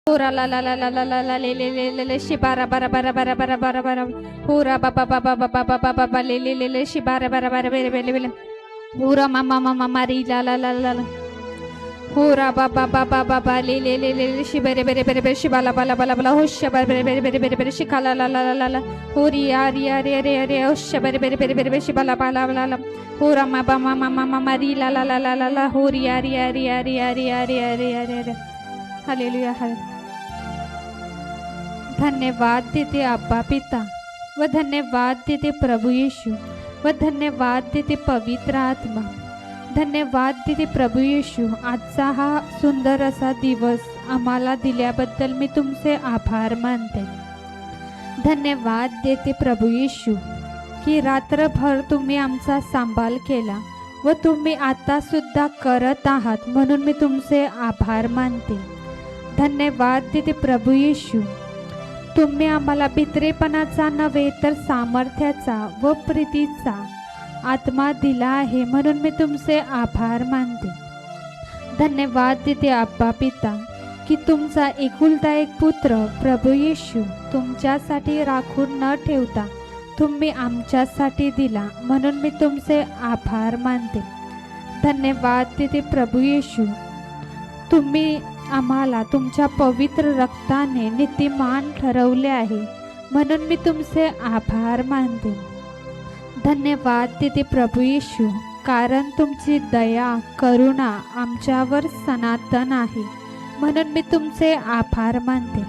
Ora la la la la la la la le shibara bara bara bara bara bara bara ora ba ba ba ba ba ba ba ba ba ba le shibara bara bara le ora mama mama mari la la la la ora ba ba ba ba ba ba le shibere bere bere bere shibala bala bala bala hosha bere bere bere bere bere shikala la la la la ori ari ari ari ari hosha bere bere bere bere shibala bala bala ora mama mama mama mari la la la la la ori ari ari ari ari ari ari ari hallelujah hallelujah धन्यवाद देते अब्बा पिता व धन्यवाद देते प्रभू येशू व धन्यवाद देते पवित्र आत्मा धन्यवाद देते प्रभू येशू आजचा हा सुंदर असा दिवस आम्हाला दिल्याबद्दल मी तुमचे आभार मानते धन्यवाद देते प्रभू येशू की रात्रभर तुम्ही आमचा सांभाळ केला व तुम्ही आता सुद्धा करत आहात म्हणून मी तुमचे आभार मानते धन्यवाद देते प्रभू येशू तुम्ही आम्हाला भित्रेपणाचा नव्हे तर सामर्थ्याचा व प्रीतीचा आत्मा दिला आहे म्हणून मी तुमचे आभार मानते धन्यवाद देते अब्बा पिता की तुमचा एकुलता एक पुत्र प्रभू येशू तुमच्यासाठी राखून न ठेवता तुम्ही आमच्यासाठी दिला म्हणून मी तुमचे आभार मानते धन्यवाद देते प्रभू येशू तुम्ही आम्हाला तुमच्या पवित्र रक्ताने नीतिमान ठरवले आहे म्हणून मी तुमचे आभार मानते धन्यवाद देते प्रभू येशू कारण तुमची दया करुणा आमच्यावर सनातन आहे म्हणून मी तुमचे आभार मानते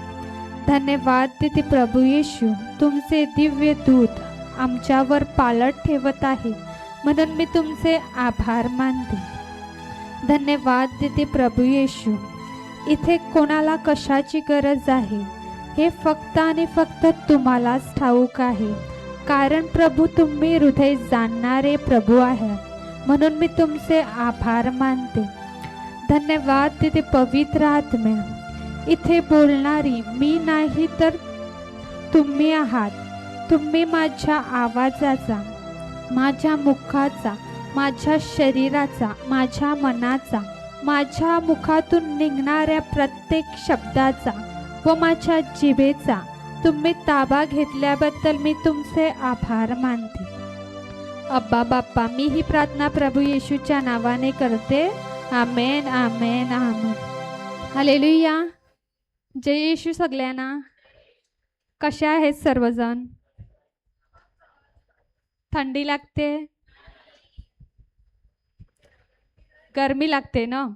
धन्यवाद देते प्रभू येशू तुमचे दिव्य दूत आमच्यावर पालट ठेवत आहे म्हणून मी तुमचे आभार मानते धन्यवाद देते प्रभू येशू इथे कोणाला कशाची गरज आहे हे फक्त आणि फक्त तुम्हालाच ठाऊक आहे कारण प्रभू तुम्ही हृदय जाणणारे प्रभू आहे म्हणून मी तुमचे आभार मानते धन्यवाद देते पवित्र आत्म्या इथे बोलणारी मी नाही तर तुम्ही आहात तुम्ही माझ्या आवाजाचा माझ्या मुखाचा माझ्या शरीराचा माझ्या मनाचा माझ्या मुखातून निघणाऱ्या प्रत्येक शब्दाचा व माझ्या जिभेचा तुम्ही ताबा घेतल्याबद्दल मी तुमचे आभार मानते अब्बा बाप्पा मी ही प्रार्थना प्रभू येशूच्या नावाने करते आमेन आमेन आमेन हालेलुया जय येशू सगळ्यांना कशा आहेत सर्वजण थंडी लागते गरमी लागते ना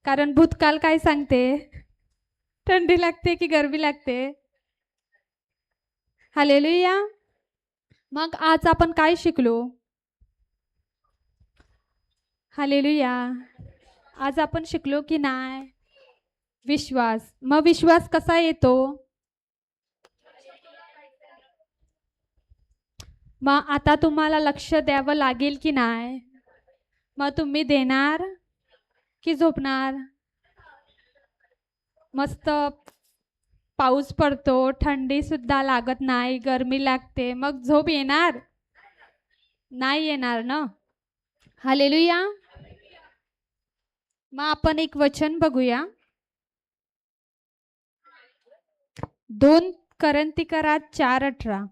कारण भूतकाल काय सांगते थंडी लागते की गरमी लागते हालेलुया मग आज आपण काय शिकलो हालेलुया आज आपण शिकलो की नाही विश्वास मग विश्वास कसा येतो मग आता तुम्हाला लक्ष द्यावं लागेल की नाही मग तुम्ही देणार की झोपणार मस्त पाऊस पडतो थंडी सुद्धा लागत नाही गरमी लागते मग झोप येणार नाही येणार ना हालेलुया मग आपण एक वचन बघूया 2 करंतिकरात 4:18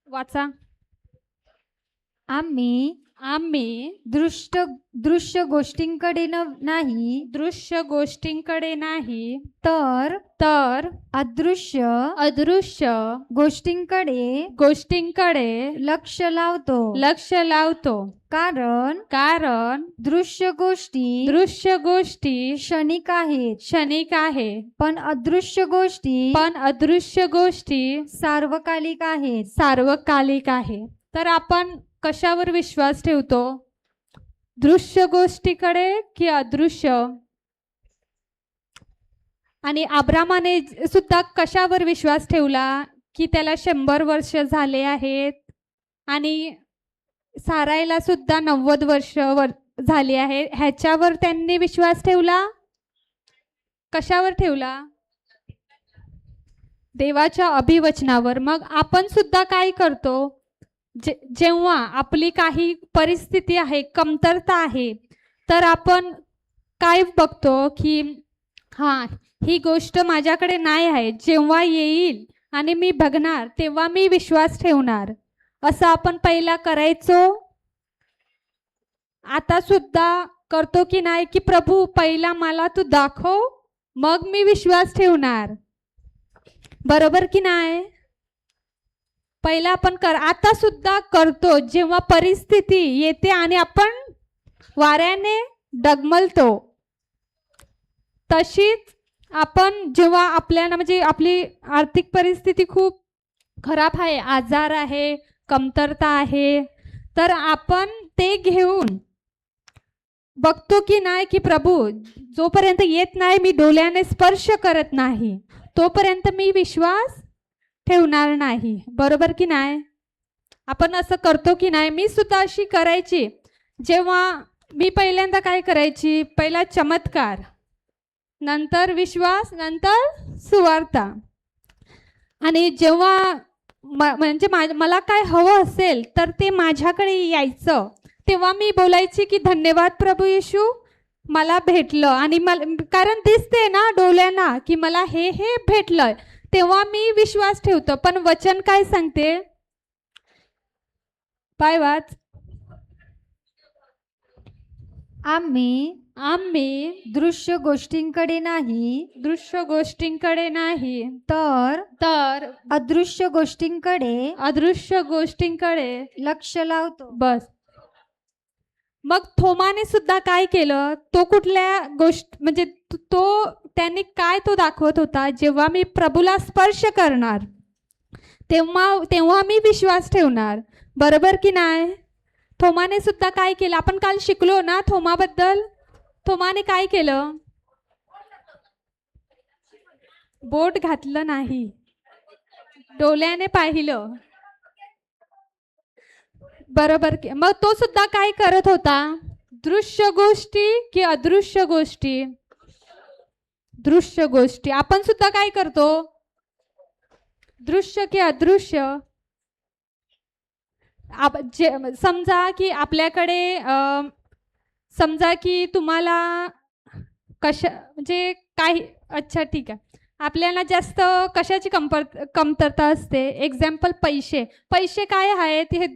वाचा आम्ही दृश्य गोष्टींकडे नाही तर अदृश्य गोष्टींकडे लक्ष लावतो कारण दृश्य गोष्टी क्षणिक आहेत पण अदृश्य गोष्टी सार्वकालिक आहेत तर आपण कशावर विश्वास ठेवतो दृश्य गोष्टीकडे की अदृश्य आणि अब्रामाने सुद्धा कशावर विश्वास ठेवला की त्याला 100 वर्ष झाले आहेत आणि सारायला सुद्धा 90 वर्ष झाली आहे ह्याच्यावर त्यांनी विश्वास ठेवला कशावर ठेवला देवाच्या अभिवचनावर. मग आपण सुद्धा काय करतो, जेव्हा आपली काही परिस्थिती आहे, कमतरता आहे, तर आपण काय बघतो की हां, ही गोष्ट माझ्याकडे नाही आहे, जेव्हा येईल आणि मी बघणार तेव्हा मी विश्वास ठेवणार, असं आपण पहिला करायचो. आता सुद्धा करतो की नाही, की प्रभू पहिला मला तू दाखव, मग मी विश्वास ठेवणार. बरोबर की नाही? पहिला आपण आता सुद्धा करतो, जेव्हा परिस्थिती येते आणि आपण वाऱ्याने डगमलतो. तशीच आपण जेव्हा आपल्याला म्हणजे आपली आर्थिक परिस्थिती खूप खराब आहे, आजार आहे, कमतरता आहे, तर आपण ते घेऊन बघतो की नाही, की प्रभू जोपर्यंत येत नाही, मी डोळ्याने स्पर्श करत नाही, तोपर्यंत मी विश्वास ठेवणार नाही. बरोबर की नाही? आपण असं करतो की नाही? मी सुद्धा अशी करायची. जेव्हा मी पहिल्यांदा काय करायची, पहिला चमत्कार, नंतर विश्वास, नंतर सुवार्ता. आणि जेव्हा म्हणजे मला काय हवं असेल तर ते माझ्याकडे यायचं, तेव्हा मी बोलायची की धन्यवाद प्रभू येशू, मला भेटलं. आणि कारण दिसते ना डोळ्यांना की मला हे भेटलंय, तेव्हा मी विश्वास ठेवतो. पण वचन काय सांगते, पाय वाच. आम्ही दृश्य गोष्टींकडे नाही, तर अदृश्य गोष्टींकडे लक्ष लावतो. बस. मग थोमाने सुद्धा काय केलं, तो कुठल्या गोष्ट म्हणजे त्यांनी काय तो दाखवत होता, जेव्हा मी प्रभूला स्पर्श करणार तेव्हा मी विश्वास ठेवणार. बरोबर की नाही? थोमाने सुद्धा काय केलं, आपण काल शिकलो ना थोमाबद्दल. थोमाने काय केलं, बोट घातलं नाही, डोळ्याने पाहिलं. बरोबर की? मग तो सुद्धा काय करत होता, दृश्य गोष्टी की अदृश्य गोष्टी? दृश्य गोष्टी. आपण सुद्धा काय करतो, दृश्य की अदृश्य? समजा की आपल्याकडे समजा की तुम्हाला म्हणजे काही, अच्छा ठीक आहे, आपल्याला जास्त कशाची कमतरता असते, एक्झाम्पल पैसे काय आहेत, हे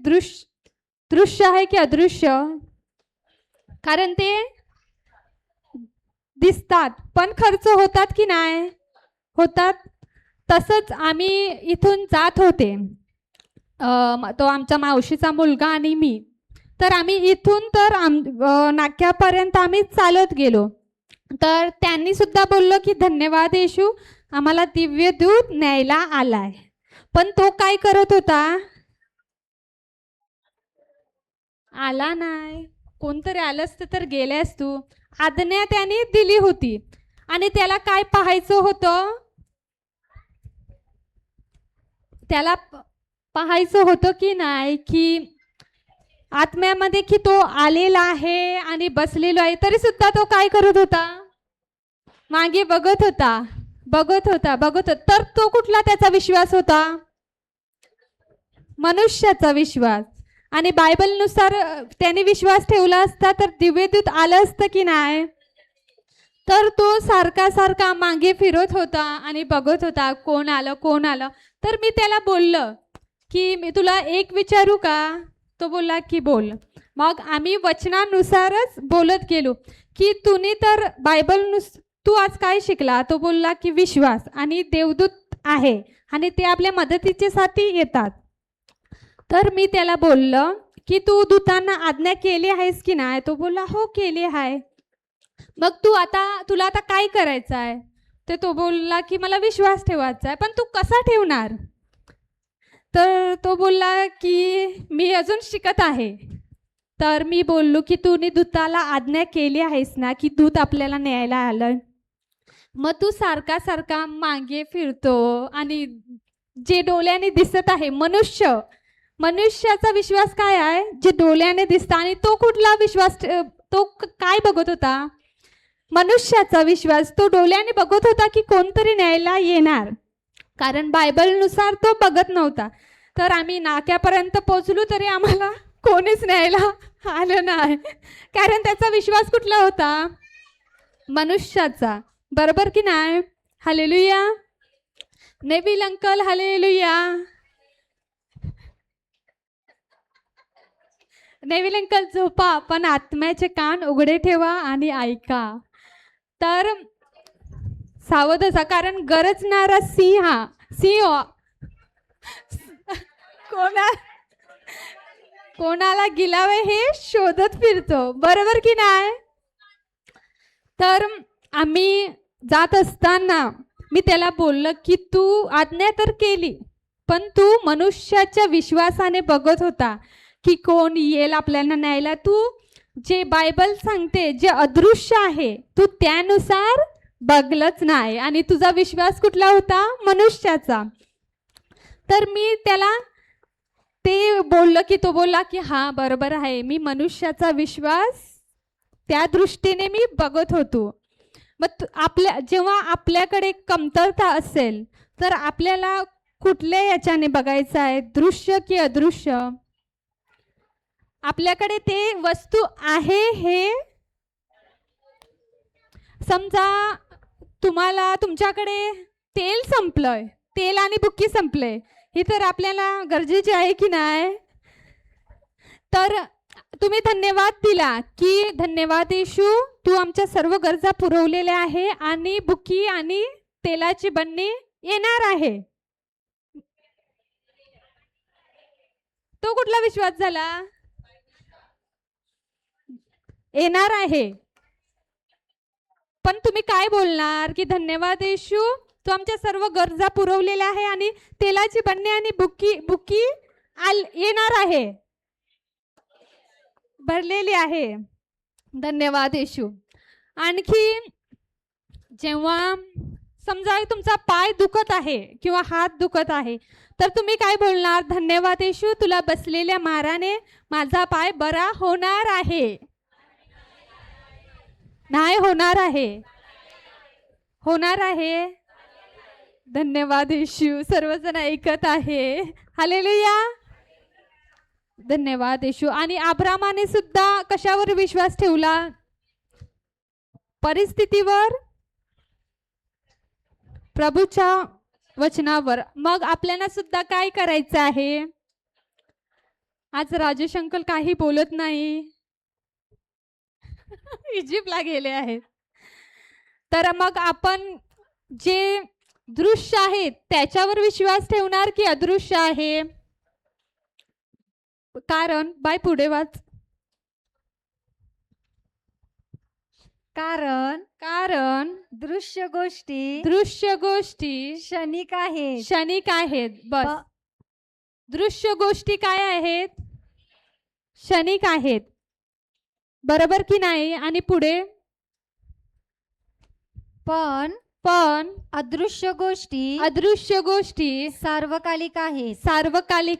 दृश्य आहे की अदृश्य? कारण ते दिसतात पण खर्च होतात की नाही होतात. तसंच आम्ही इथून जात होते, तो आमच्या मावशीचा मुलगा आणि मी, तर आम्ही इथून तर नाक्यापर्यंत आम्ही चालत गेलो. तर त्यांनी सुद्धा बोललो की धन्यवाद येशू, आम्हाला दिव्य दूत न्यायला आलाय. पण तो काय करत होता, आला नाही. कोणतरी आलं असतं तर गेल्यास तू. आज्ञा त्याने दिली होती आणि त्याला काय पाहायचं होतं, त्याला पाहायचं होतं की नाही, की आत्म्यामध्ये की तो आलेला आहे आणि बसलेला आहे, तरी सुद्धा तो काय करत होता, मागे बघत होता. तर तो कुठला त्याचा विश्वास होता, मनुष्याचा विश्वास. आणि बायबलनुसार त्याने विश्वास ठेवला असता तर दिव्यदूत आलं असतं की नाही. तर तो सारखा मागे फिरत होता आणि बघत होता कोण आलं. तर मी त्याला बोललं की मी तुला एक विचारू का? तो बोलला की बोल. मग आम्ही वचनानुसारच बोलत गेलो की तुम्ही तर तू आज काय शिकला? तो बोलला की विश्वास आणि देवदूत आहे आणि ते आपल्या मदतीसाठी येतात. तर मी त्याला बोललं की तू दूतांना आज्ञा केली आहेस की नाही? तो बोलला हो केली आहे. मग तुला आता काय करायचं आहे? तर तो बोलला की मला विश्वास ठेवायचा आहे. पण तू कसा ठेवणार? तर तो बोलला की मी अजून शिकत आहे. तर मी बोललो की तूने दूताला आज्ञा केली आहेस ना की दूत आपल्याला न्यायला आलं. मग तू सारखा मागे फिरतो आणि जे डोळ्याने दिसत आहे मनुष्याचा विश्वास काय आहे, जे डोळ्याने दिसतं. आणि तो कुठला विश्वास, तो काय बघत होता, मनुष्याचा विश्वास. तो डोळ्याने बघत होता की कोणतरी न्यायला येणार. कारण बायबलनुसार तो बघत नव्हता. तर आम्ही नाक्यापर्यंत पोचलो तरी आम्हाला कोणीच न्यायला आलं नाही. कारण त्याचा विश्वास कुठला होता? मनुष्याचा. बरोबर की नाही? Hallelujah. Neville uncle hallelujah. Neville uncle झोपा, पण आत्म्याचे कान उघडे ठेवा आणि ऐका. तर सावध असा, कारण गरजणारा सिंह कोणाला गिलावे हे शोधत फिरतो. बरोबर की नाही? तर आम्ही जात असताना मी त्याला बोललं की तू आज्ञा तर केली, पण तू मनुष्याच्या विश्वासाने बघत होता की कोण येईल आपल्याला न्यायला. तू जे बायबल सांगते, जे अदृश्य आहे, तू त्यानुसार बघलंच नाही आणि तुझा विश्वास कुठला होता? मनुष्याचा. तर मी त्याला ते बोललं की तो बोलला की हां बरोबर आहे, मी मनुष्याचा विश्वास त्या दृष्टीने मी बघत होतो. मग जेव्हा आपल्याकडे कमतरता असेल तर आपल्याला कुठल्या याच्याने बघायचं आहे? दृश्य की अदृश्य? आपल्याकडे ते वस्तू आहे हे समजा तुमच्याकडे तेल संपलंय, तेल आणि बुक्की संपले, ही तर आपल्याला गरजेची आहे की नाही? तर तुम्ही धन्यवाद दिला की धन्यवाद येशू, तू आमच्या सर्व गरजा पुरवलेल्या आहे आणि बुकी आणि तेलाची बन्नी येणार आहे. तो कुठला विश्वास झाला? येणार आहे. पण तुम्ही काय बोलणार की धन्यवाद येशू, तू आमच्या सर्व गरजा पुरवलेल्या आहे आणि तेलाची बन्नी आणि बुकी येणार आहे, भरलेली आहे. धन्यवाद येशू. आणखी जेव्हा समजा तुमचा पाय दुखत आहे किंवा हात दुखत आहे तर तुम्ही काय बोलणार? धन्यवाद येशू, तुला बसलेल्या माराने माझा पाय बरा होणार आहे. नाही होणार आहे, होणार आहे. धन्यवाद येशू. सर्वजण ऐकत आहे. हालेलुया. धन्यवाद येशू. आणि अब्रामाने सुद्धा कशावर विश्वास ठेवला? परिस्थितीवर, प्रभूच्या वचनावर. मग आपल्याला सुद्धा काय करायचं आहे? आज राजेश अंकल काही बोलत नाही, इजिप्तला गेले आहेत. तर मग आपण जे दृश्य आहे त्याच्यावर विश्वास ठेवणार की अदृश्य आहे? कारण बाय पुढे वाच. कारण दृश्य गोष्टी क्षणिक आहेत. बस, दृश्य गोष्टी काय आहेत? क्षणिक आहेत. बरोबर की नाही? आणि पुढे पण अदृश्य गोष्टी सार्वकालिक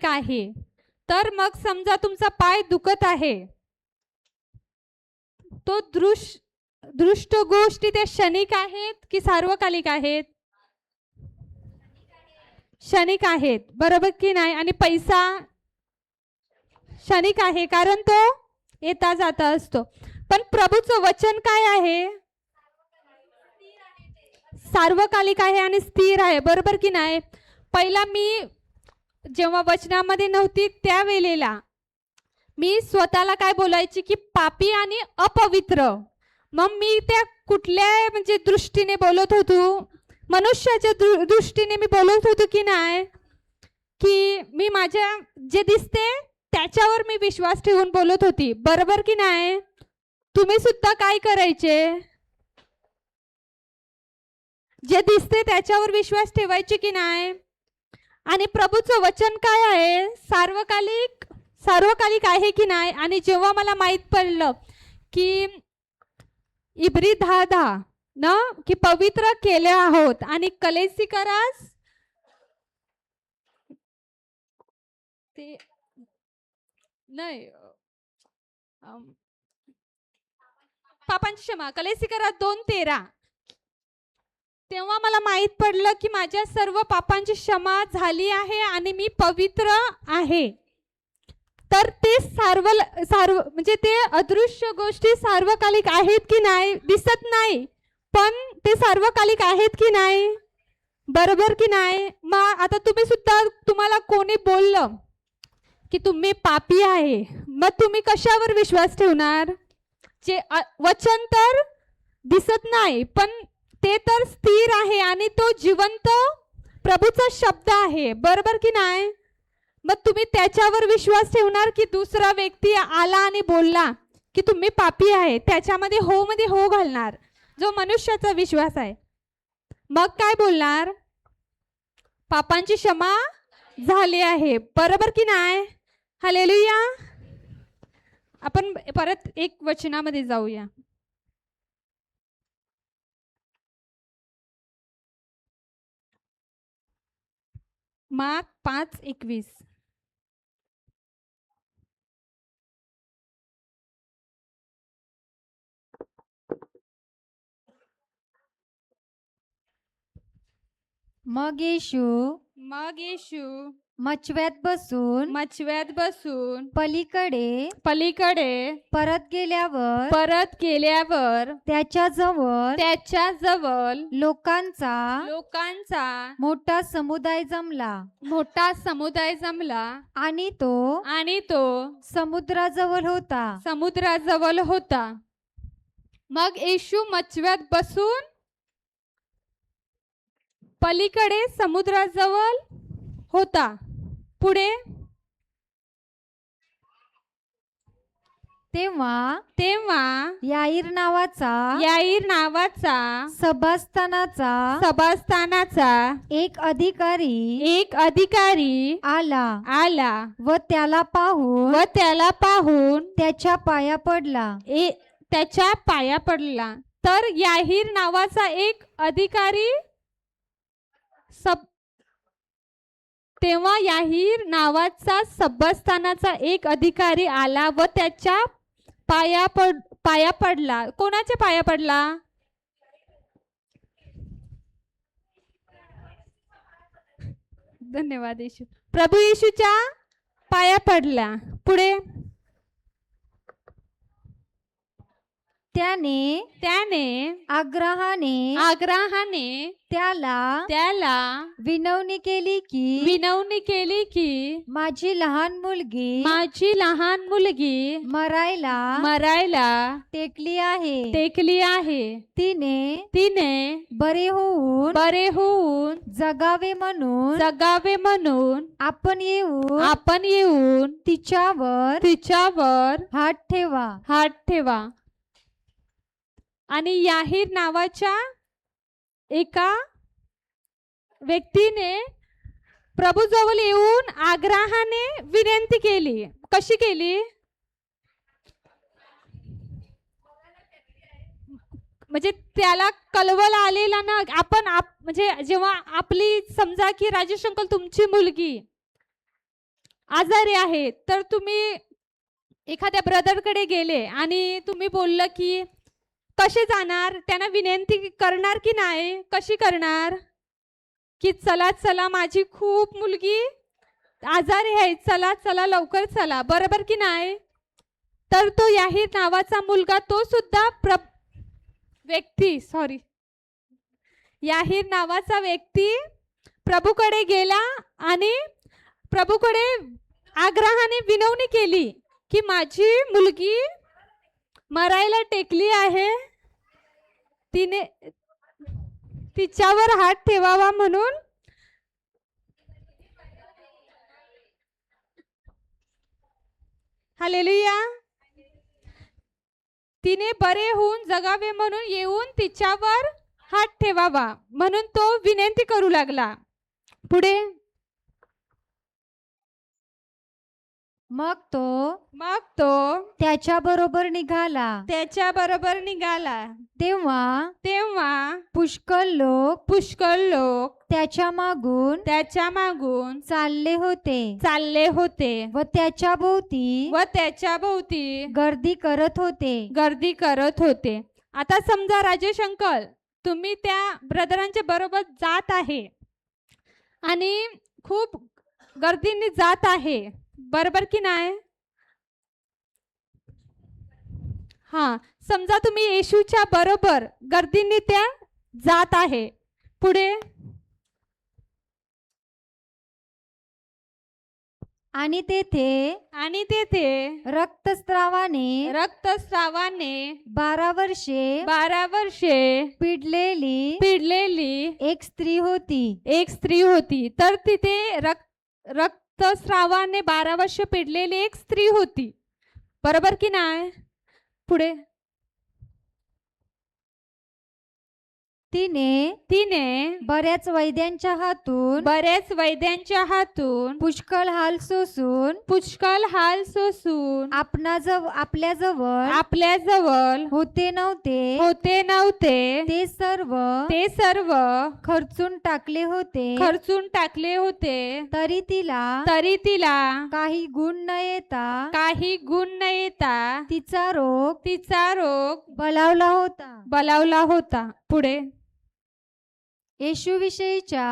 आहे. तर मग समजा तुमचा पाय दुखत आहे, तो दृष्ट गोष्टी त्या क्षणिक आहेत की सार्वकालिक आहेत? क्षणिक आहेत. बरोबर की नाही? आणि पैसा क्षणिक आहे, कारण तो येता जाता असतो. पण प्रभूचं वचन काय आहे? सार्वकालिक आहे आणि स्थिर आहे. बरोबर की नाही? पहिला मी जेव्हा वचनामध्ये नव्हती त्यावेळेला मी स्वतःला काय बोलायची की पापी आणि अपवित्र. मग मी त्या कुठल्या म्हणजे दृष्टीने बोलत होतो? मनुष्याच्या दृष्टीने मी बोलत होतो की नाही? की मी माझ्या जे दिसते त्याच्यावर मी विश्वास ठेवून बोलत होती. बरोबर की नाही? तुम्ही सुद्धा काय करायचे? जे दिसते त्याच्यावर विश्वास ठेवायचे की नाही? आणि प्रभूचं वचन काय आहे? सार्वकालिक आहे की नाही? आणि जेव्हा मला माहित पडलं की इब्री 10:10 न की पवित्र केले आहोत आणि कलेसिकरास ते नाही पापांची क्षमा, कलेसिकरास 2:13 तेव्हा मला माहीत पडलं की माझ्या सर्व पापांची क्षमा झाली आहे आणि मी पवित्र आहे. तर ते सार्व म्हणजे ते अदृश्य गोष्टी सार्वकालिक आहेत की नाही दिसत नाही, पण ते सार्वकालिक आहेत की नाही, बरोबर की नाही. मग आता तुम्हाला कोणी बोललं की तुम्ही पापी आहे, मग तुम्ही कशावर विश्वास ठेवणार? जे वचन तर दिसत नाही, पण ते तर स्थिर आहे आणि तो जिवंत प्रभूचा शब्द आहे, बरोबर की नाही. मग तुम्ही त्याच्यावर विश्वास ठेवणार की दुसरा व्यक्ती आला आणि बोलला की तुम्ही पापी आहे, त्याच्यामध्ये हो मध्ये हो घालणार, जो मनुष्याचा विश्वास आहे. मग काय बोलणार? पापांची क्षमा झाली आहे, बरोबर की नाही. हालेलुया. आपण परत एक वचनामध्ये जाऊया. मार्क 5:21. मग येशू मचव्यात बसून पलीकडे परत गेल्यावर त्याच्या जवळ लोकांचा मोठा समुदाय जमला आणि तो समुद्राजवळ होता. मग येशू मचव्यात बसून पलीकडे समुद्राजवळ होता. पुढे तेव्हा याईर नावाचा सभास्थानाचा एक अधिकारी आला व त्याला पाहून त्याच्या पाया पडला. तर याहीर नावाचा एक अधिकारी तेव्हा याहीर नावाचा सभास्थानाचा एक अधिकारी आला व त्याच्या पाया पडला. कोणाच्या पाया पडला? धन्यवाद येशू. प्रभू येशूच्या पाया पडला. पुढे त्याने आग्रहाने त्याला विनवणी केली की माझी लहान मुलगी मरायला टेकली आहे. तिने बरे होऊन जगावे म्हणून आपण येऊन तिच्यावर हात ठेवा. आणि याहीर नावाच्या एका व्यक्तीने प्रभूजवळ येऊन आग्रहाने विनंती केली. कशी केली? म्हणजे त्याला कळवळ आलेला ना. म्हणजे जेव्हा आपली समजा की राजेश अंकल तुमची मुलगी आजारी आहे, तर तुम्ही एखाद्या ब्रदरकडे गेले आणि तुम्ही बोललं की कसे जाणार, त्यांना विनंती करणार की नाही? कशी करणार? की चला माझी खूप मुलगी आजारी आहे, चला लवकर चला, बरोबर की नाही. तर तो याहीर नावाचा मुलगा, तो सुद्धा याहीर नावाचा व्यक्ती प्रभूकडे गेला आणि प्रभूकडे आग्रहाने विनवणी केली की माझी मुलगी मरायला टेकली आहे, तिने तिच्यावर हात ठेवावा म्हणून. हालेलुया. तिने बरे होऊन जगावे म्हणून येऊन तिच्यावर हात ठेवावा म्हणून तो विनंती करू लागला. पुढे मग तो त्याच्या बरोबर निघाला. तेव्हा पुष्कळ लोक त्याच्या मागून चालले होते व त्याच्या भोवती गर्दी करत होते. आता समजा राजेश अंकल तुम्ही त्या ब्रदरांच्या बरोबर जात आहे आणि खूप गर्दीने जात आहे, बरोबर की नाही? हा, समजा तुम्ही येशूच्या बरोबर गर्दीने त्या जात आहे. पुढे आणि तेथे रक्तस्रावाने 12 वर्षे पिडलेली एक स्त्री होती. तर तिथे रक्तस्रावाने 12 वर्ष पिडलेली एक स्त्री होती, बरोबर की नाही? पुढे तिने बऱ्याच वैद्यांच्या हातून पुष्कळ हाल सोसून आपल्याजवळ होते नव्हते ते सर्व खर्चून टाकले होते. तरी तिला काही गुण न येता तिचा रोग बलावला होता. पुढे येशूविषयीच्या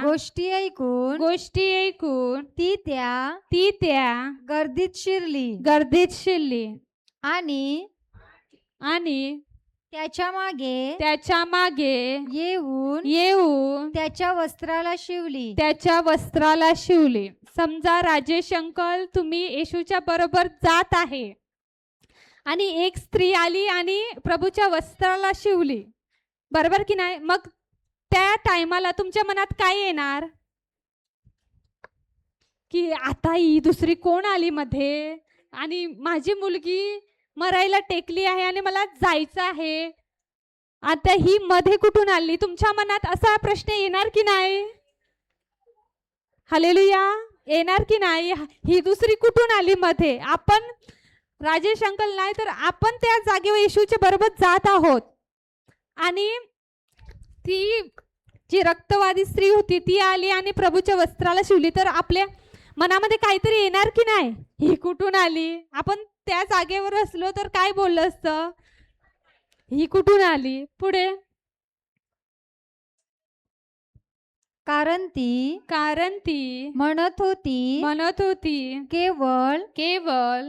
गोष्टी ऐकून ती त्या गर्दीत शिरली आणि त्याच्या मागे येऊन त्याच्या वस्त्राला शिवली. समजा राजेश अंकल, तुम्ही येशूच्या बरोबर जात आहे आणि एक स्त्री आली आणि प्रभूच्या वस्त्राला शिवली, बरोबर की नाही? मग त्या टायमाला तुमच्या मनात काय येणार? की आता ही दुसरी कोण आली मध्ये आणि माझी मुलगी मरायला टेकली आहे आणि मला जायचं आहे, आता ही मध्ये कुठून आली? तुमच्या मनात असा प्रश्न येणार की नाही? हालेलुया, येणार की नाही? ही दुसरी कुठून आली मध्ये? आपण राजेश अंकल नाही तर आपण त्या जागेवर येशूच्या बरोबर जात आहोत आणि ती जी रक्तवादी स्त्री होती ती आली आणि प्रभूच्या वस्त्राला शिवली, तर आपल्या मनामध्ये काहीतरी येणार की नाही? ही कुठून आली? आपण त्या जागेवर असलो तर काय बोललं असतं? ही कुठून आली? पुढे कारण ती म्हणत होती केवळ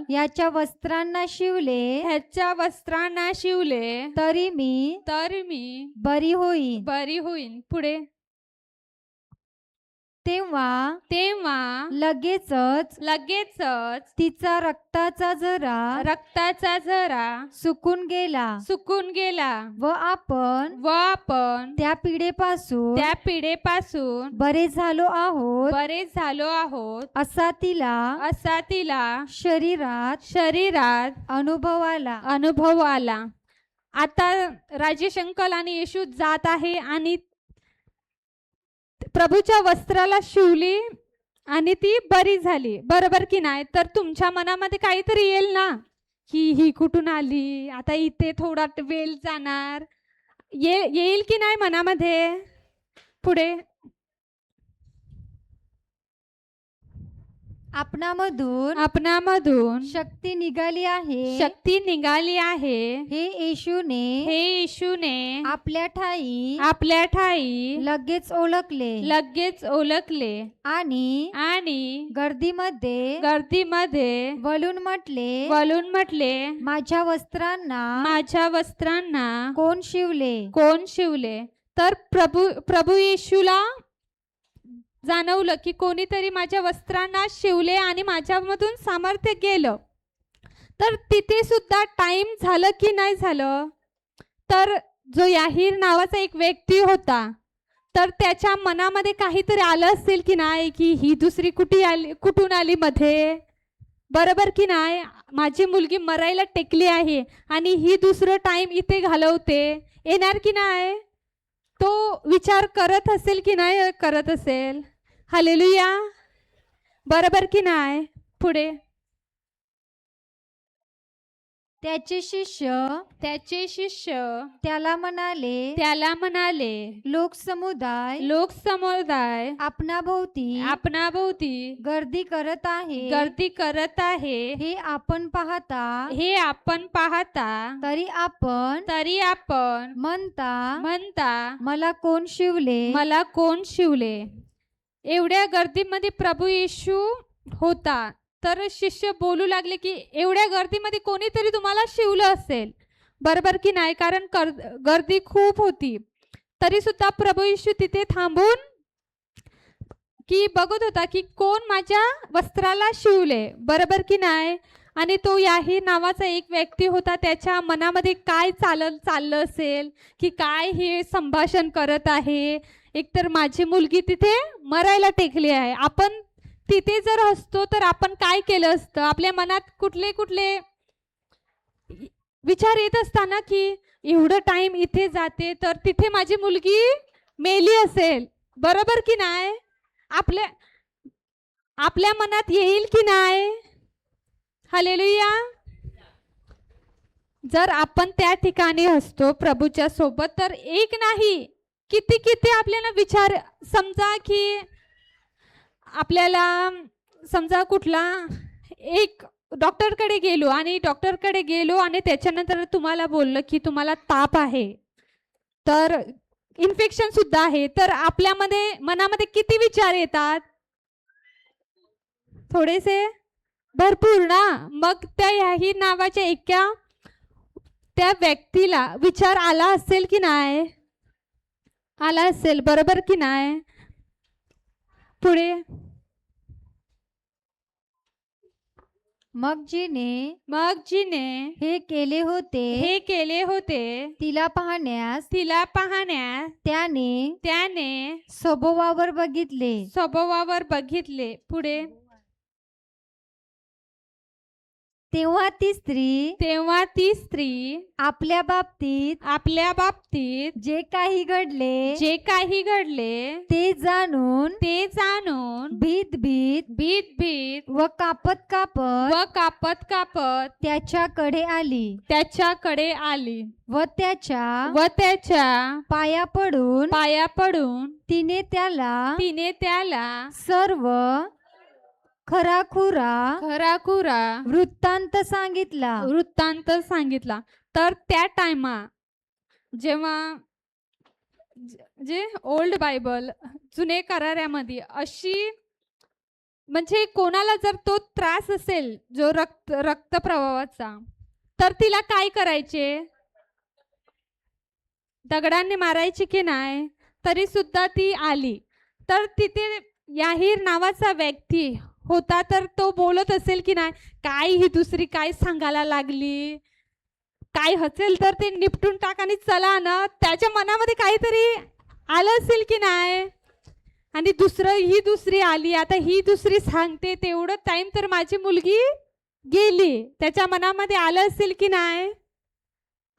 याच्या वस्त्रांना शिवले तरी मी बरी होईन. पुढे तेव्हा लगेचच तिचा रक्ताचा झरा सुकून गेला व आपण त्या पिढेपासून बरे झालो आहोत असा तिला शरीरात अनुभव आला. आता राजेश अंकल आणि येशू जात आहे आणि प्रभूच्या वस्त्राला शिवली आणि ती बरी झाली, बरोबर की नाही? तर तुमच्या मनामध्ये काहीतरी येईल ना की ही कुठून आली, आता इथे थोडा वेळ जाणार, येईल की नाही मनामध्ये? पुढे आपणामधून शक्ती निघाली आहे हे येशूने आपल्या ठाई लगेच ओळखले आणि गर्दीमध्ये वळून म्हटले माझ्या वस्त्रांना कोण शिवले? तर प्रभू येशूला जाणवलं की कोणीतरी माझ्या वस्त्रांना शिवले आणि माझ्यामधून सामर्थ्य गेलं. तर तिथे सुद्धा टाइम झालं की नाही झालं? तर जो याहीर नावाचा एक व्यक्ती होता, तर त्याच्या मनामध्ये काहीतरी आलं असेल की नाही की ही दुसरी कुठून आली मध्ये, बरोबर की नाही? माझी मुलगी मरायला टेकली आहे आणि ही दुसरं टाइम इथे घालवते, येणार की नाही? तो विचार करत असेल की नाही करत असेल? हालेलुया, बरोबर की नाही? पुढे त्याचे शिष्य त्याला म्हणाले लोकसमुदाय आपणाभोवती गर्दी करत आहे हे आपण पाहता तरी आपण म्हणता मला कोण शिवले. एवढ्या गर्दीमध्ये प्रभू येशू होता. तर शिष्य बोलू लागले की एवढ्या गर्दीमध्ये कोणीतरी तुम्हाला शिवलं असेल, बरोबर की नाही? कारण गर्दी खूप होती. तरी सुद्धा प्रभू येशू तिथे थांबून की बघत होता की कोण माझ्या वस्त्राला शिवले, बरोबर की नाही? आणि तो याहीर नावाचा एक व्यक्ती होता. त्याच्या मनामध्ये काय चाललं असेल की काय हे संभाषण करत आहे. एकतर माझी मुलगी तिथे मरायला टेकली आहे. आपण तिथे जर असतो तर आपण काय केलं असतं? आपल्या मनात कुठले विचार येत असताना की एवढं टाइम इथे जाते तर तिथे माझी मुलगी मेली असेल, बरोबर की नाही? आपल्या मनात येईल की नाही? हालेलुया. जर आपण त्या ठिकाणी असतो प्रभूच्या सोबत तर एक नाही किती आपल्याला विचार, समजा की आपल्याला कुठला एक डॉक्टरकडे गेलो आणि त्याच्यानंतर तुम्हाला बोललं की तुम्हाला ताप आहे, तर इन्फेक्शन सुद्धा आहे, तर आपल्या मनामध्ये किती विचार येतात? थोडेसे, भरपूर ना. मग त्या याही नावाच्या त्या व्यक्तीला विचार आला असेल की नाही? आला असेल, बरोबर की नाही? पुढे मग जिने हे केले होते तिला पाहण्यास त्याने स्वभावावर बघितले. पुढे तेव्हा ती स्त्री आपल्या बाबतीत जे काही घडले ते जाणून भीत व कापत त्याच्याकडे आली व त्याच्या पाया पडून तिने त्याला सर्व खराखुरा वृत्तांत सांगितला. तर त्या टाइमा जेव्हा जे ओल्ड बायबल जुने करारामध्ये अशी, म्हणजे कोणाला जर तो त्रास असेल जो रक्तप्रवाहाचा, तर तिला काय करायचे? दगडांनी मारायची की नाही? तरी सुद्धा ती आली. तर तिथे याहीर नावाचा व्यक्ती होता, तर तो बोलत असेल की नाही, काय ही दुसरी काय सांगायला लागली, काय हसेल तर ते निपटून टाक आणि चला ना. त्याच्या मनामध्ये काहीतरी आलं असेल की नाही? आणि ही दुसरी आली, आता ही दुसरी सांगते, तेवढं टाइम तर माझी मुलगी गेली. त्याच्या मनामध्ये आलं असेल की नाही?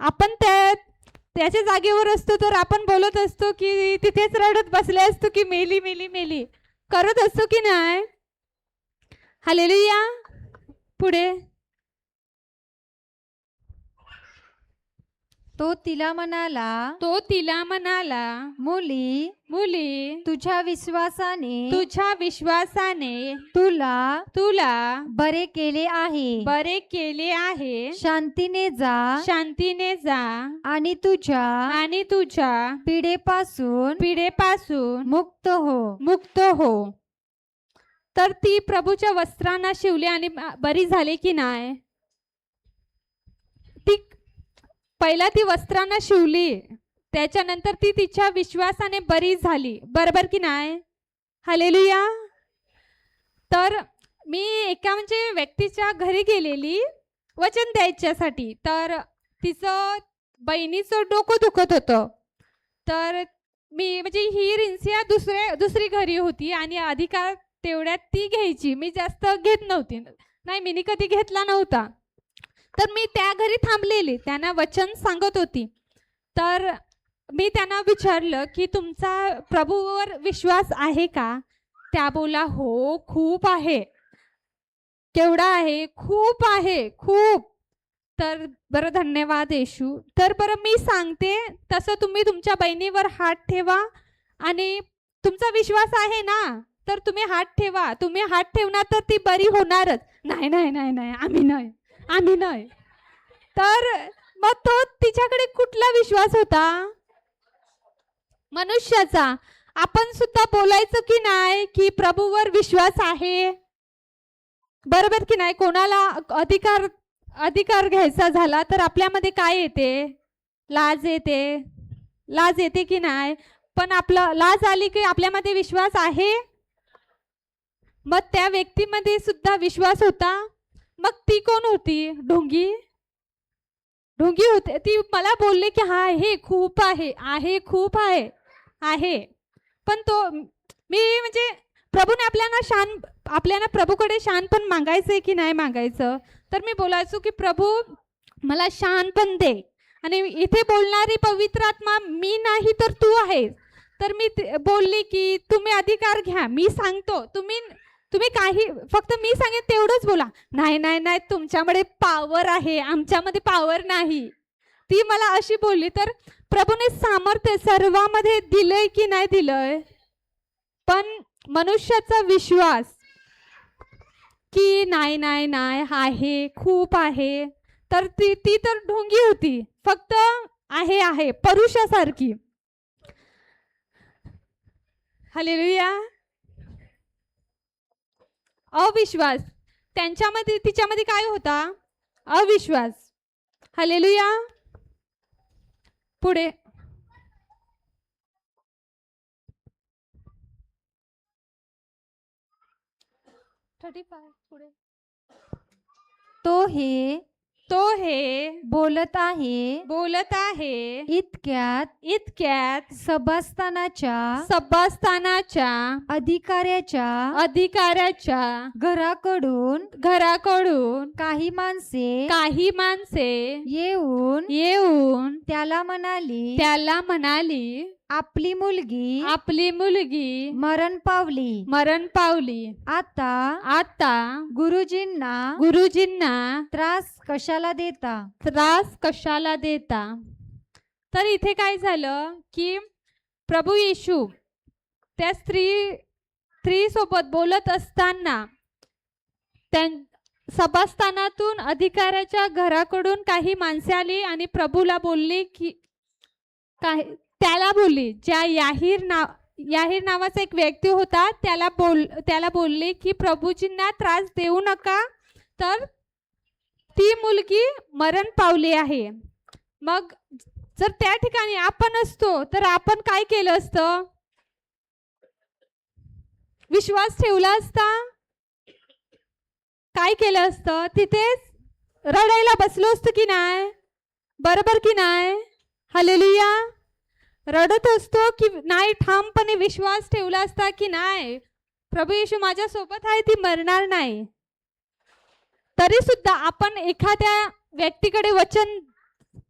आपण त्याच्या जागेवर असतो तर आपण बोलत असतो की तिथेच रडत बसले असतो की मेली करत असतो की नाही? हालेलुया. पुढे तो तिला म्हणाला मुली तुझ्या विश्वासाने तुला बरे केले आहे. शांतीने जा आणि तुझ्या पिढेपासून मुक्त हो. तर ती प्रभूच्या वस्त्रांना शिवली आणि बरी झाली की नाही? पहिला ती वस्त्रांना शिवली, त्याच्यानंतर ती तिच्या विश्वासाने बरी झाली, बरोबर की नाही? हालेलुया. तर मी एका व्यक्तीच्या घरी गेलेली वचन द्यायच्यासाठी. तर तिचं बहिणीचं डोकं दुखत होतं. तर मी ही रिन्सिया दुसरी घरी होती आणि अधिकार तेवढ्यात ती घ्यायची. मी जास्त घेत नव्हती. मी कधी घेतला नव्हता. तर मी त्या घरी थांबलेली, त्यांना वचन सांगत होती. तर मी त्यांना विचारलं की तुमचा प्रभूवर विश्वास आहे का? त्या बोला हो, खूप आहे. केवढा आहे? खूप आहे, खूप. तर बरं, धन्यवाद येशू. तर बरं, मी सांगते तसं तुम्ही तुमच्या बहिणीवर हात ठेवा आणि तुमचा विश्वास आहे ना, तर तुम्ही हात ठेवा. तुम्ही हात ठेवणार तर ती बरी होणारच. नाही नाही नाही नाही, आम्ही नाही. तर मग तो तिच्याकडे कुठला विश्वास होता? मनुष्याचा. आपण सुद्धा बोलायचं की नाही की प्रभूवर विश्वास आहे, बरोबर की नाही? कोणाला अधिकार घ्यायचा झाला तर आपल्यामध्ये काय येते? लाज येते की नाही? पण आपलं लाज आली की आपल्यामध्ये विश्वास आहे. मग त्या व्यक्तीमध्ये सुद्धा विश्वास होता. मग ती कोण होती? ढोंगी होते. ती मला बोलले की हा हे खूप आहे खूप आहे. पण तो मी म्हणजे प्रभूने आपल्याला प्रभूकडे शान पण मागायचंय की नाही मागायचं? तर मी बोलायचो की प्रभू मला शान पण दे. आणि इथे बोलणारी पवित्र आत्मा मी नाही तर तू आहेस. तर मी बोलली की तुम्ही अधिकार घ्या, मी सांगतो, तुम्ही काही फक्त मी सांगेन तेवढंच बोला. नाही, तुमच्यामध्ये पॉवर आहे, आमच्यामध्ये पॉवर नाही. ती मला अशी बोलली. तर प्रभूने सामर्थ्य सर्वांमध्ये दिलंय की नाही दिलंय? पण मनुष्याचा विश्वास की नाही आहे, खूप आहे. तर ती तर ढोंगी होती, फक्त आहे परुषासारखी. हालेलुया. अविश्वास तिच्यामध्ये काय होता? अविश्वास. हालेलुया. पुढे पुढे. तो हे बोलत आहे इतक्यात सभास्थानाच्या अधिकाऱ्याच्या घराकडून काही माणसे येऊन त्याला म्हणाली आपली मुलगी मरण पावली. आता गुरुजींना त्रास कशाला देता? तर इथे काय झालं की प्रभू येशू त्या स्त्री सोबत बोलत असताना सभास्थानातून अधिकाऱ्याच्या घराकडून काही माणसे आली आणि प्रभूला बोलली की त्याला बोलली, ज्या याहीर नावाचा एक व्यक्ती होता त्याला बोलले की प्रभूजींना त्रास देऊ नका, तर ती मुलगी मरण पावली आहे. मग जर त्या ठिकाणी आपण असतो तर आपण काय केलं असतं? विश्वास ठेवला असता? काय केलं असतं? तिथेच रडायला बसलो असतो की नाही? बरोबर की नाही? हालेलुया. रडत असतो की नाही? ठामपणे विश्वास ठेवला असता की नाही प्रभू येशू माझ्या सोबत आहे, ती मरणार नाही. तरी सुद्धा आपण एखाद्या व्यक्तीकडे वचन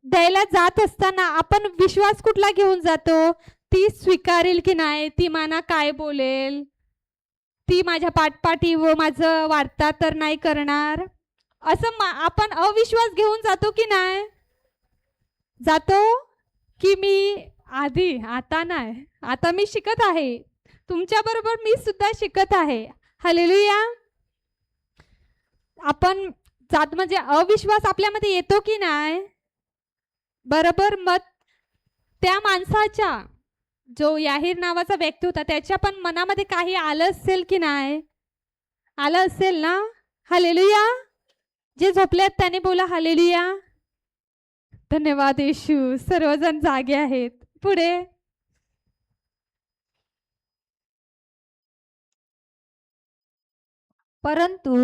द्यायला जात असताना आपण विश्वास कुठला घेऊन जातो? ती स्वीकारेल की नाही? ती माना काय बोलेल? ती माझ्या पाठपाठी व माझं वार्ता तर नाही करणार? असं आपण अविश्वास घेऊन जातो की नाही? जातो की मी आता नाही, आता मी शिकत आहे, तुमच्या बरोबर मी सुद्धा शिकत आहे. हालेलुया. आपण जात म्हणजे अविश्वास आपल्यामध्ये येतो की नाही? बरोबर. मग त्या माणसाच्या, जो याहीर नावाचा व्यक्ती होता, त्याच्या पण मनामध्ये काही आलं असेल की नाही? आलं असेल ना? हालेलुया. जे झोपलेत त्याने बोला हालेलुया. धन्यवाद येशू. सर्वजण जागे आहेत. पुढे परंतु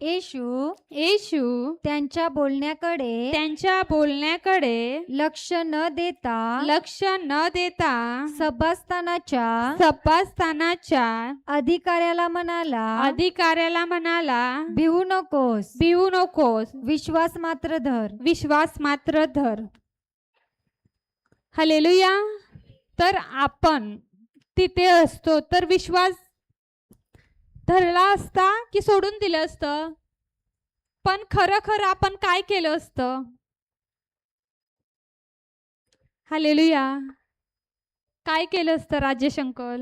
येशू त्यांच्या बोलण्याकडे लक्ष न देता सभास्थानाच्या अधिकाऱ्याला म्हणाला भिवू नकोस, विश्वास मात्र धर. हालेलुया. तर आपण तिथे असतो तर विश्वास धरला असता की सोडून दिलं असतं? पण खरं खरं आपण काय केलं असतं? हालेलुया. काय केलं असतं राजेश अंकल?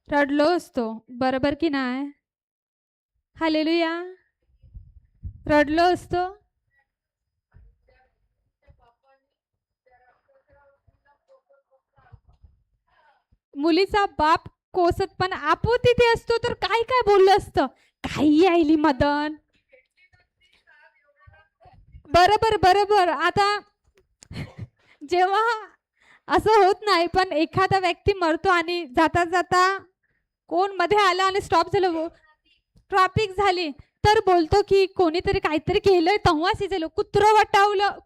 रडलो असतो, बरोबर की नाही? हालेलुया. रडलो असतो. मुलीचा बाप कोसत पण आपू तिथे असतो तर काय काय बोललं असतं? काही आईली मदन. बरोबर बरोबर. आता जेव्हा असं होत नाही, पण एखादा व्यक्ती मरतो आणि जाता जाता कोण मध्ये आलं आणि स्टॉप झालं, ट्रॅफिक झाली, तर बोलतो की कोणीतरी काहीतरी केलंय, तेव्हाच हे झालं. कुत्रं वटावलं,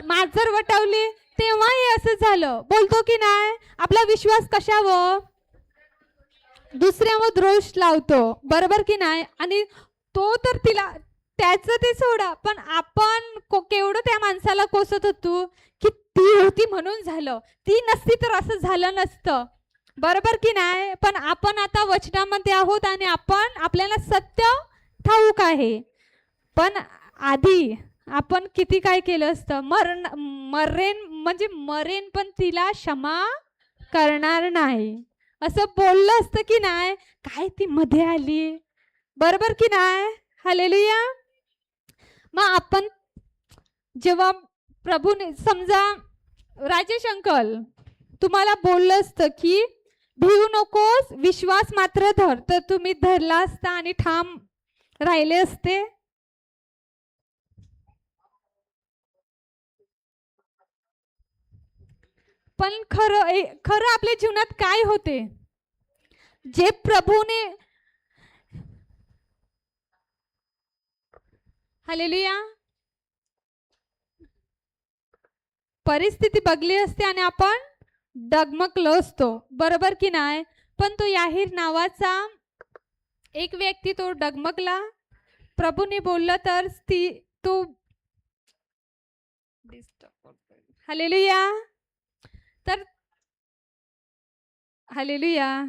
मांजर वटावली, तेव्हाही असं झालं. बोलतो की नाही? आपला विश्वास कशावर? दुसऱ्यावर दोष लावतो, बरोबर की नाही? आणि तो तर तिला त्याचं ते सोडा, पण आपण केवढं त्या माणसाला कोसत होतो की ती होती म्हणून झालं, ती नसती तर असं झालं नसतं, बरोबर की नाही? पण आपण आता वचनामध्ये आहोत आणि आपण आपल्याला सत्य ठाऊक आहे. पण आधी आपण किती काय केलं असतं? मरेन पण तिला क्षमा करणार नाही असं बोललं असतं की नाही? काय ती मध्ये आली, बरोबर की नाही? हालेलुया. मग आपण जेव्हा प्रभूने, समजा राजेश अंकल तुम्हाला बोललं असतं की भिवू नकोस, विश्वास मात्र धर, तर तुम्ही धरला असता आणि ठाम राहिले असते. पण खरं आपल्या जीवनात काय होते? जे प्रभूने, हालेलुया, परिस्थिती बघली असते आणि आपण डगमगलो असतो, बरोबर की नाही? पण तो याहीर नावाचा एक व्यक्ती तो डगमगला, प्रभूने बोललं तर तो हालेलुया. तर हालेलुया,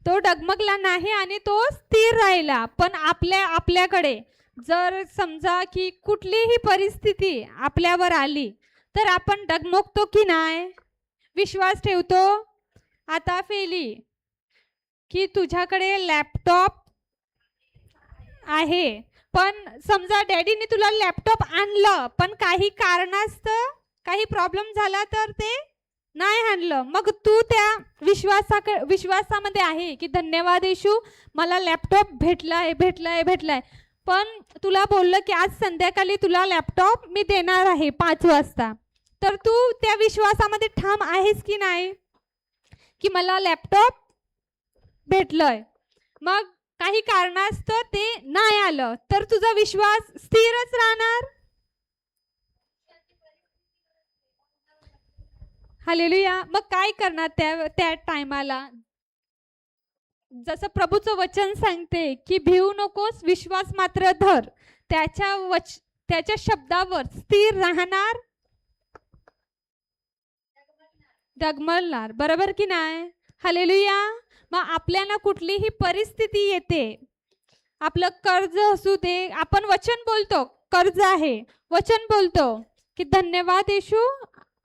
तो डगमगला नाही आणि तो स्थिर राहिला. पण आपल्याकडे जर समजा की कुठलीही परिस्थिती आपल्यावर आली तर आपण डगमगतो की नाही? विश्वास ठेवतो. आता फेली की तुझ्याकडे लॅपटॉप आहे, पण समजा डॅडीने तुला लॅपटॉप आणलं, पण काही कारणास्तव काही प्रॉब्लेम झाला तर ते नाही आणलं, मग तू त्या विश्वासामध्ये आहे की धन्यवाद येशू, मला लॅपटॉप भेटलाय. पण तुला बोललं की आज संध्याकाळी तुला लॅपटॉप मी देणार आहे 5 वाजता, तर तू त्या विश्वासामध्ये ठाम आहेस की नाही की मला लॅपटॉप भेटलंय? मग काही कारणास्तव ते नाही आलं तर तुझा विश्वास स्थिरच राहणार. हालेलुया. मग काय करणार त्या टायमाला? जसं प्रभूचं वचन सांगते की भिवू नकोस, विश्वास मात्र धर, त्याच्या शब्दावर स्थिर राहणार, डगमगणार, बरोबर की नाही? हालेलुया. मग आपल्याला कुठलीही परिस्थिती येते, आपलं कर्ज असू दे, आपण वचन बोलतो कर्ज आहे, वचन बोलतो की धन्यवाद येशू,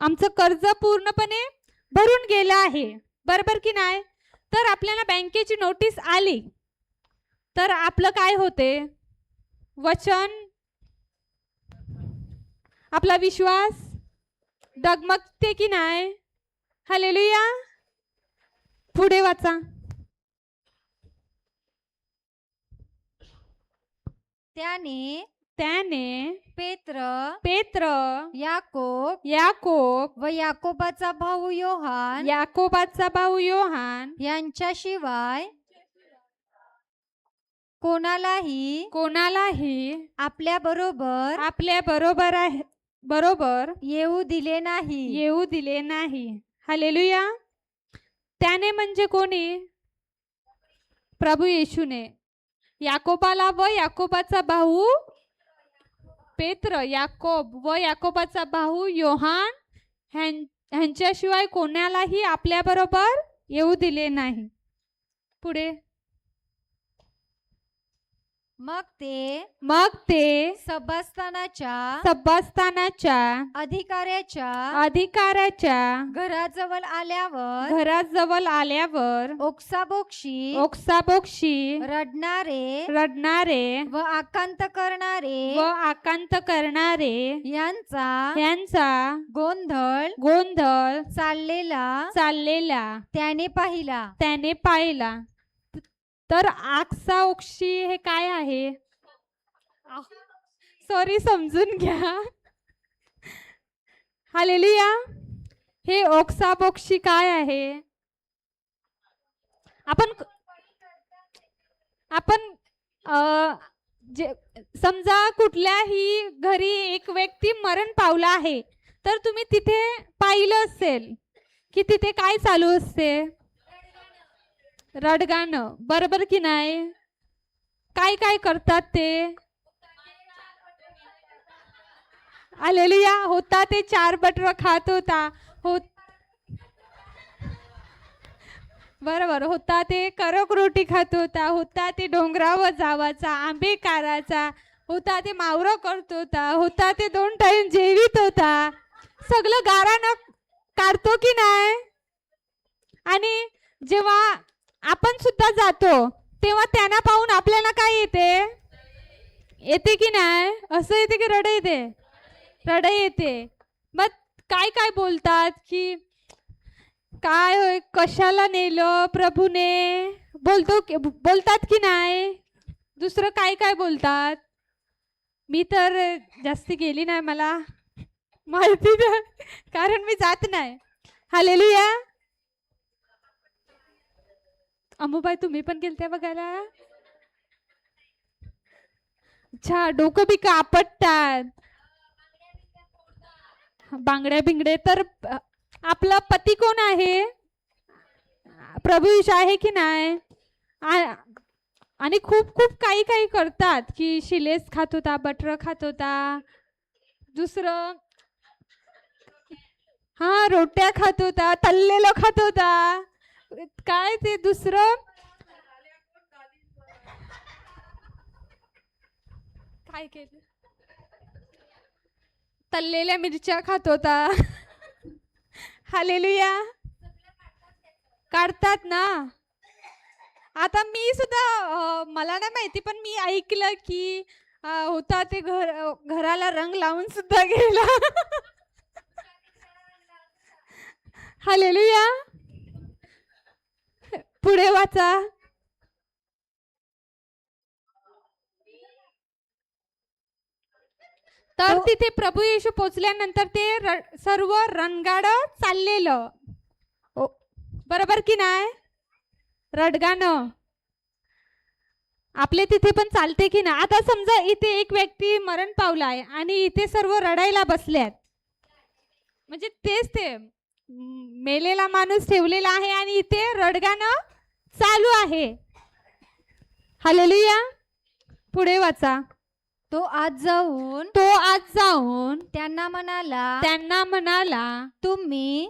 आमचं कर्ज पूर्णपणे भरून गेलं आहे, बरोबर की नाही? तर आपल्याला बँकेची नोटीस आली तर आपलं काय होते? वचन, आपला विश्वास डगमगते की नाही? हालेलुया. पुढे वाचा. त्याने पेत्र, याकोब व याकोबाचा भाऊ योहान यांच्याशिवाय कोणालाही आपल्या बरोबर येऊ दिले नाही. हालेलुया. त्याने म्हणजे कोणी? प्रभू येशूने याकोबाला व याकोबाचा भाऊ पेत्र, याकोब व याकोबाचा भाऊ योहान ह्यांच्याशिवाय कोणालाही आपल्या बरोबर येऊ दिले नाही. पुढे मग ते सभास्थानाच्या अधिकाऱ्याच्या घराजवळ आल्यावर घराजवळ ओक्साबोक्षी रडणारे व व आकांत करणारे यांचा गोंधळ चाललेला त्याने पाहिला. तर ओक्साबोक्षी हे काय आहे? सॉरी, समजून घ्या. हालेलुया. हे ओक्साबोक्षी काय आहे? आपण जे समजा कुठल्याही घरी एक व्यक्ती मरण पावला आहे, तर तुम्ही तिथे पाहिलं असेल की तिथे काय चालू असते? रडगाणं. बरोबर की नाही? काय करतात ते? हालेलुया. होता ते 4 बटर खात होता. बरोबर. होता ते करक रोटी खात होता ते डोंगरावर जावाचा, आंबे काराचा, होता ते मावरं करत होता ते 2 टाइम जेवित होता. सगळं गारानं काढतो की नाही? आणि जेव्हा आपण सुद्धा जातो तेव्हा त्यांना पाहून आपल्याला काय येते की नाही? असं येते की रड येते. मग काय बोलतात की काय होय, कशाला नेलं प्रभूने? बोलतात की नाही? दुसरं काय बोलतात? मी तर जास्ती गेली नाही, मला माहिती नाही, कारण मी जात नाही. हालेलुया. अमुबाई, तुम्ही पण गेलत्या बघायला? अच्छा, डोकं बिकं आपटतात, बांगड्या बिंगडे. तर आपला पती कोण आहे? प्रभू येशू आहे की नाही? आणि खूप काही करतात की शिलेस खात होता, बटर खात होता, दुसरं रोट्या खात होता, तळलेलं खात होता, काय ते दुसरं काय केलं? तळलेल्या मिरच्या खात होता. हालेलुया. काढतात ना. आता मी सुद्धा मला नाही माहिती, पण मी ऐकलं की होता ते घराला रंग लावून सुद्धा गेला. हालेलुया. पुढे वाचा. तर तिथे प्रभू येशू पोचल्यानंतर ते सर्व रणगाड चाललेलं. बरोबर की नाही? रडगाणं आपले तिथे पण चालते की नाही? आता समजा इथे एक व्यक्ती मरण पावलाय आणि इथे सर्व रडायला बसल्यात, म्हणजे तेच ते मेलेला माणूस ठेवलेला आहे आणि इथे रडगाणं चालू आहे. हालेलुया. पुढे वाचा. तो आज जाऊन त्यांना म्हणाला तुम्ही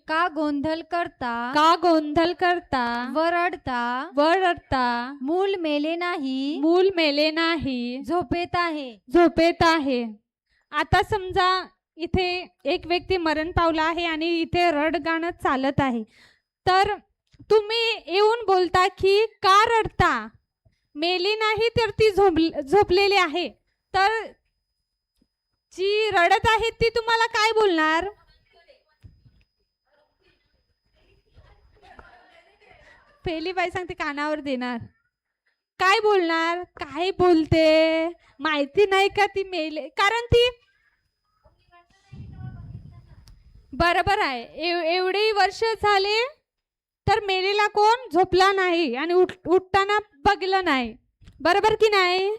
का गोंधळ करता व रडता? मूल मेले नाही, झोपेत आहे. आता समजा इथे एक व्यक्ती मरण पावला आहे आणि इथे रडगाणं चालत आहे, तर तुम्ही येऊन बोलता की का रडता? मेली नाही तर ती झोपलेली आहे. तर जी रडत आहे ती तुम्हाला काय बोलणार? पहिली बाई सांगते कानावर देणार. काय बोलणार? काय बोलते माहिती नाही का ती मेले? कारण ती बरोबर आहे, एवढे वर्ष झाले तर मेलेला कोण झोपला नाही आणि उठताना बघलं नाही. बरोबर की नाही?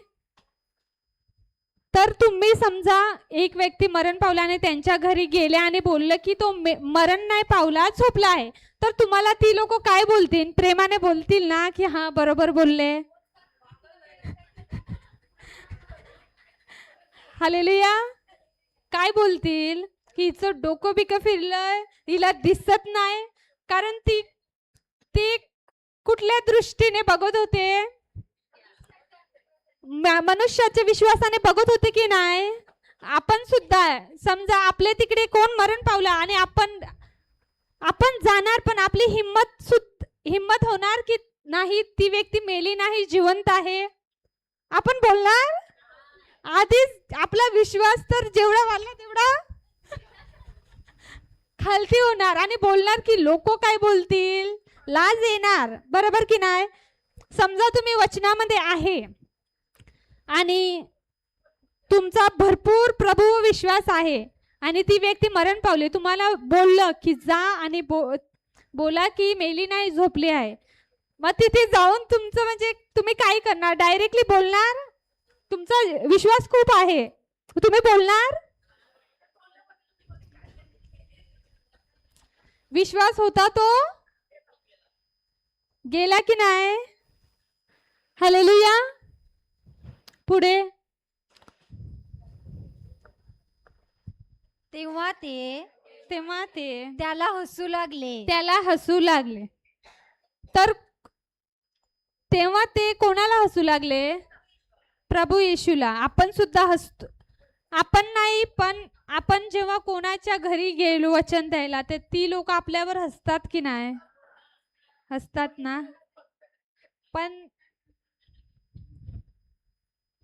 तर तुम्ही समजा एक व्यक्ती मरण पावला आणि त्यांच्या घरी गेले आणि बोललं की तो मरण नाही पावला, झोपला आहे, तर तुम्हाला ती लोक काय बोलतील? प्रेमाने बोलतील ना की हा बरोबर बोलले. हालेलुया. काय बोलतील? की हिचं डोकं बिकं फिरलंय, हिला दिसत नाही. कारण ती कुठल्या दृष्टीने बघत होते? मनुष्याच्या विश्वासाने बघत होते की नाही. आपण सुद्धा समजा आपल्या तिकडे कोण मरण पावला आणि आपण जाणार, पण आपली हिम्मत होणार की नाही ती व्यक्ती मेली नाही, जिवंत आहे. आपण बोलणार. आधीच आपला विश्वास तर जेवढा वाढला तेवढा खालती होणार आणि बोलणार की लोक काय बोलतील, लाज येणार. बरोबर की नाही. समजा तुम्ही वचनामध्ये आहे आणि तुमचा भरपूर प्रभू विश्वास आहे आणि ती व्यक्ती मरण पावली, तुम्हाला बोललं की जा आणि बोला की मेली नाही, झोपली आहे. मग तिथे जाऊन तुमचं म्हणजे तुम्ही काय करणार? डायरेक्टली बोलणार? तुमचा विश्वास खूप आहे, तुम्ही बोलणार? विश्वास होता तो गेला की नाही. हालेलुया. पुढे. तेव्हा ते त्याला हसू लागले. तर तेव्हा ते कोणाला हसू लागले? प्रभू येशूला. आपण सुद्धा हसतो. आपण नाही, पण आपण जेव्हा कोणाच्या घरी गेलो वचन द्यायला, तर ती लोक आपल्यावर हसतात की नाही? हसतात ना. पण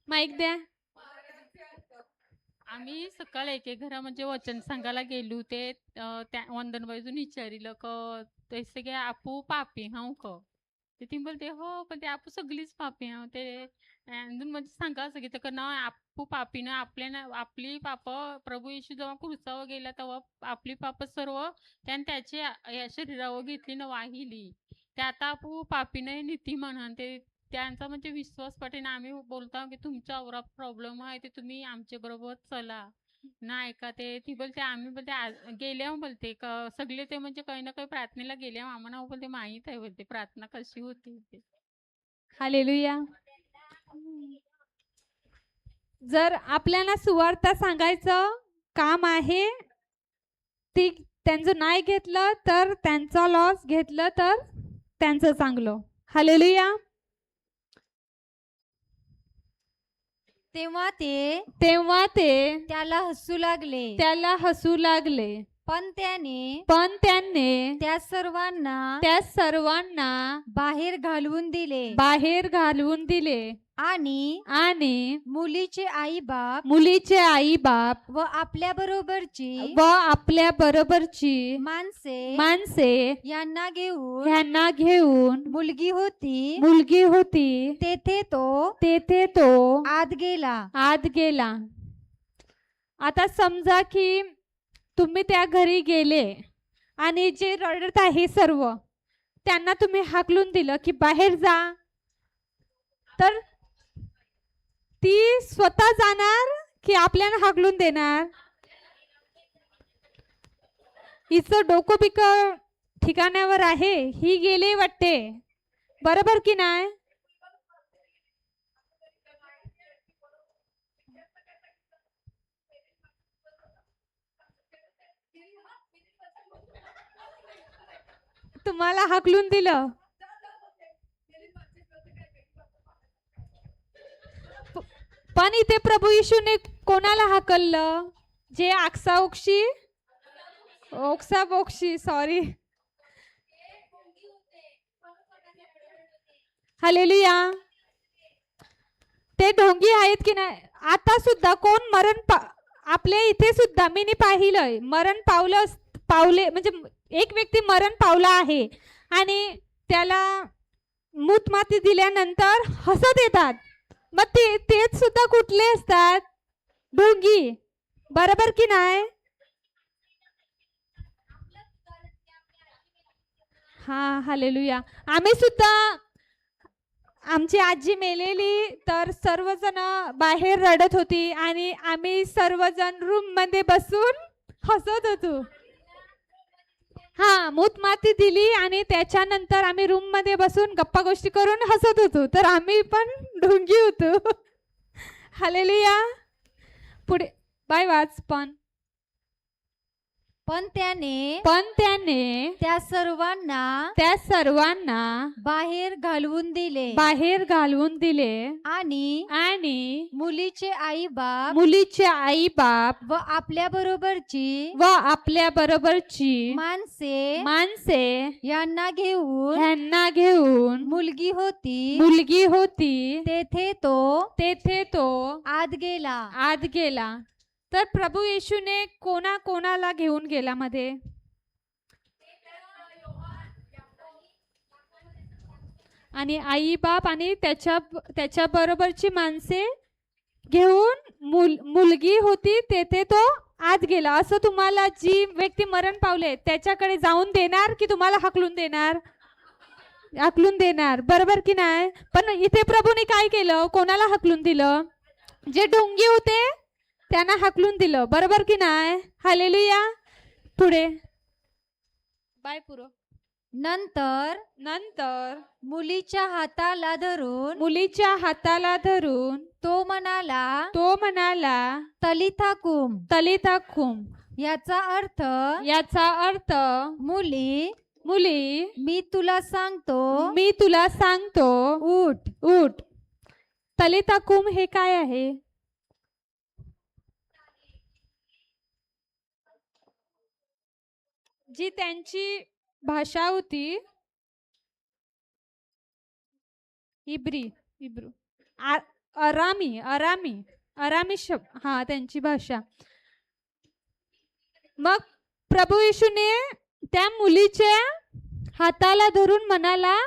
माईक द्या. आम्ही सकाळ एके घरा म्हणजे वचन सांगायला गेलो. ते त्या वंदनबाईजून विचारिलं क ते सगळे आपू पापी हाव क ते ती बोलते हो, पण ते आपू सगळीच पापी हाव. ते अजून म्हणजे सांगा सगळी तर ना आपू पापी ना आपली पाप प्रभू येशू जेव्हा क्रुसावर गेला तेव्हा आपली पाप सर्व त्याने त्याची या शरीरावर घेतली न वाहिली. ते आता आपू पापीने नीती म्हणून ते त्यांचा म्हणजे विश्वास पाठीने आम्ही बोलतो की तुमचा अवरा प्रॉब्लेम आहे ते तुम्ही आमच्या बरोबर चला. नाही का ते ती बोलते आम्ही बोलते गेल्या बोलते सगळे ते म्हणजे काही ना काही प्रार्थनेला गेल्या आम्हाला बोलते माहीत आहे बोलते प्रार्थना कशी होती ते. हालेलुया. जर आपल्याला सुवार्थ सांगायचं काम आहे, ती त्यांचं नाही घेतलं तर त्यांचा लॉस, घेतलं तर त्यांचं चांगलं. हालेलुया. तेव्हा ते त्याला हसू लागले. पण त्याने त्या सर्वांना बाहेर घालवून दिले आणि मुलीचे आई बाप व आपल्या बरोबरची माणसे यांना घेऊन मुलगी होती तेथे तो आत गेला. आता समजा की तुम्ही त्या घरी गेले आणि जे रडत आहे सर्व त्यांना तुम्ही हाकलून दिलं की बाहेर जा, तर ती स्वतः जाणार की आपल्याला हाकलून देणार? हिचं डोकं बिक ठिकाणावर आहे, ही गेली वाटते. बरोबर की नाही? तुम्हाला हाकलून दिलं. पण इथे प्रभू येशूने कोणाला हाकललं? जे ओक्साबोक्षी सॉरी. हालेलुया. ते ढोंगी आहेत की नाही? आता सुद्धा कोण आपल्या इथे सुद्धा मी पाहिलंय मरण पावले म्हणजे एक व्यक्ती मरण पावला आहे आणि त्याला मूत माती दिल्यानंतर हसत येतात. मग तेच सुद्धा कुठले असतात? ढोंगी. बरोबर की नाही? हा. हालेलुया. आम्ही सुद्धा आमची आजी मेलेली तर सर्वजण बाहेर रडत होती आणि आम्ही सर्वजण रूम मध्ये बसून हसत होतो. हा, मूत माती दिली आणि त्याच्यानंतर आम्ही रूम मध्ये बसून गप्पा गोष्टी करून हसत होतो. तर आम्ही पण ढोंगी होतो. हालेलुया. पुढे बाय वाच. पण त्याने त्या सर्वांना बाहेर घालवून दिले आणि मुलीचे आई बाप व आपल्या बरोबरची माणसे यांना घेऊन मुलगी होती तेथे तो आत गेला. तर प्रभू येशूने कोणाला घेऊन गेला मध्ये? आणि आई बाप आणि त्याच्या बरोबरची माणसे घेऊन मुलगी होती तेथे तो आत गेला. असं तुम्हाला जी व्यक्ती मरण पावले त्याच्याकडे जाऊन देणार की तुम्हाला हाकलून देणार? बरोबर की नाही? पण इथे प्रभूने काय केलं? कोणाला हाकलून दिलं? जे ढोंगी होते त्यांना हाकलून दिलं. बरोबर की नाही? हालेलुया. पुढे बाय पुरो. नंतर मुलीच्या हाताला धरून तो म्हणाला तलिथा कुम. याचा अर्थ मुली मी तुला सांगतो उठ. तलिता कुम हे काय आहे? जी त्यांची भाषा होती हिब्रू, अरामी शब्द, हा त्यांची भाषा. मग प्रभू येशूने त्या मुलीच्या हाताला धरून म्हणाला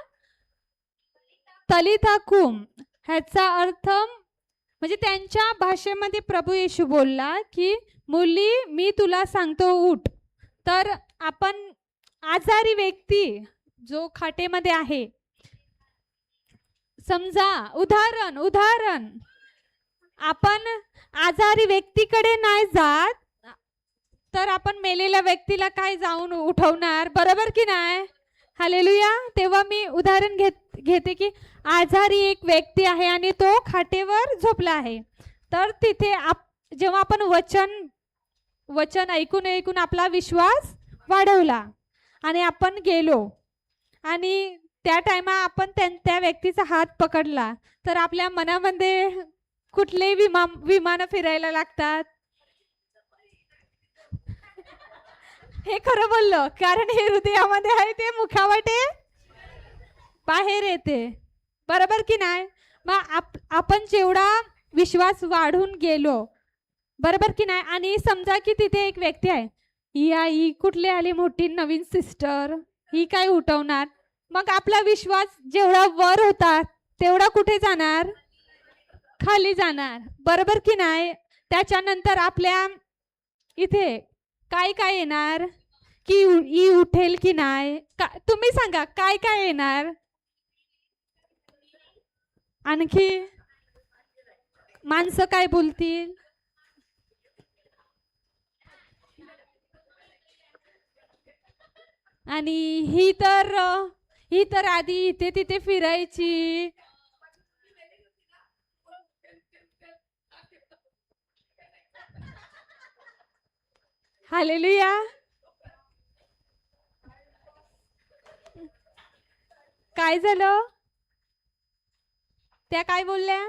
तलिथा कुम. ह्याचा अर्थ म्हणजे त्यांच्या भाषेमध्ये प्रभू येशू बोलला की मुली मी तुला सांगतो उठ. तर आपण आजारी व्यक्ती जो खाटेमध्ये आहे, समजा उदाहरण आपण आजारी व्यक्तीकडे नाही जात तर आपण मेलेल्या व्यक्तीला काय जाऊन उठवणार? बरोबर की नाही? हालेलुया. तेव्हा मी उदाहरण घेते की आजारी एक व्यक्ती आहे आणि तो खाटेवर झोपला आहे. तर तिथे जेव्हा आपण वचन ऐकून आपला विश्वास वाढवला आणि आपण गेलो आणि त्या टाइमा आपण त्या व्यक्तीचा हात पकडला तर आपल्या मनामध्ये कुठले विमान फिरायला लागतात? हे खरं बोललं, कारण हे हृदयामध्ये आहे ते मुखावाटे बाहेर येते. बरोबर की नाही? मग आपण जेवढा विश्वास वाढून गेलो, बरोबर की नाही? आणि समजा की तिथे एक व्यक्ती आहे, ही कुठली आली मोठी नवीन सिस्टर, ही काय उठवणार? मग आपला विश्वास जेवढा वर होता तेवढा कुठे जाणार? खाली जाणार. बरोबर की नाही? त्याच्यानंतर आपल्या इथे काय येणार? की ही उठेल की नाही? तुम्ही सांगा काय येणार? आणखी माणसं काय बोलतील? आणि ही तर आधी इथे तिथे फिरायची. हालेलुया. काय झालं? त्या काय बोलल्या?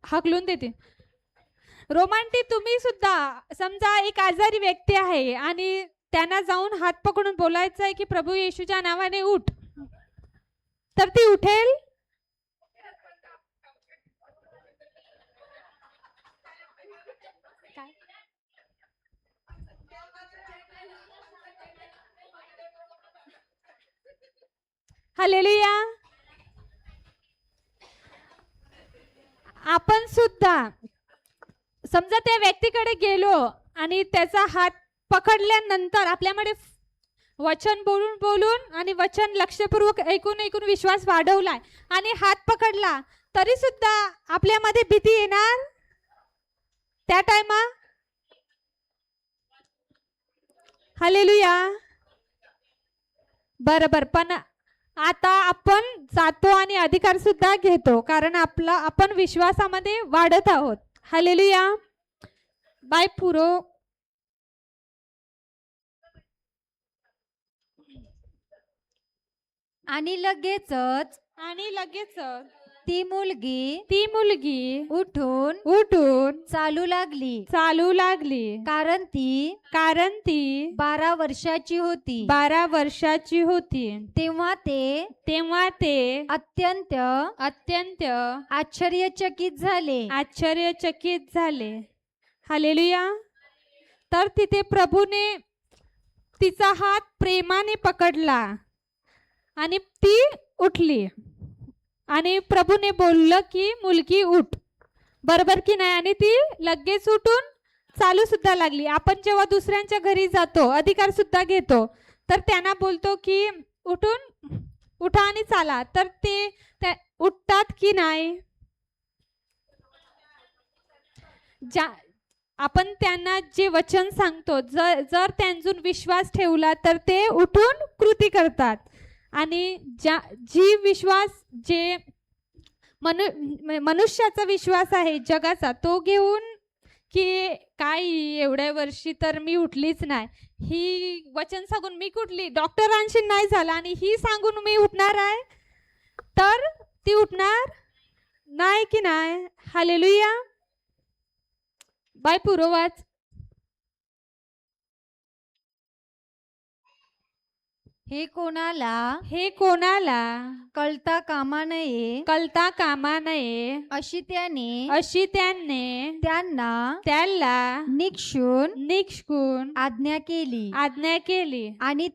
हाकलून देते. रोमांटिक तुम्ही सुद्धा समजा एक आजारी व्यक्ती आहे आणि त्यांना जाऊन हात पकडून बोलायचं आहे की प्रभू येशूच्या नावाने उठ, तर ती उठेल? हालेलुया. आपण सुद्धा समजा त्या व्यक्तीकडे गेलो आणि त्याचा हात पकडल्यानंतर आपल्यामध्ये वचन बोलून आणि वचन लक्षपूर्वक ऐकून विश्वास वाढवलाय आणि हात पकडला, तरी सुद्धा आपल्यामध्ये भीती येणार त्या टाइमा? हालेलुया. बरोबर. पण आता आपण जातो आणि अधिकार सुद्धा घेतो, कारण आपण विश्वासामध्ये वाढत आहोत. हालेलुया. बाय पुरो. आणि लगेचच ती मुलगी उठून चालू लागली, कारण ती 12 वर्षाची होती. तेव्हा ते अत्यंत आश्चर्यचकित झाले. हालेलुया. तर तिथे प्रभूने तिचा हात प्रेमाने पकडला आणि ती उठली आणि प्रभूने बोललं की मुलगी उठ, बरोबर की नाही. आणि ती लगेच उठून चालू सुद्धा लागली. आपण जेव्हा दुसऱ्यांच्या घरी जातो, अधिकार सुद्धा घेतो, तर त्यांना बोलतो की उठा आणि चाला, तर ते उठतात की नाही. आपण त्यांना जे वचन सांगतो, जर त्यांच्यावर विश्वास ठेवला तर ते उठून कृती करतात. आणि जी विश्वास जे मनुष्याचा विश्वास आहे जगाचा, तो घेऊन की काय एवढ्या वर्षी तर मी उठलीच नाही, ही वचन सांगून मी कुठली डॉक्टरांशी नाही झाला आणि ही सांगून मी उठणार आहे, तर ती उठणार नाही की नाही. हालेलुया. बाय पुरोवाच. हे कोणाला कळता कामा नये अशी त्याने त्यांना निक्षून आज्ञा केली आणि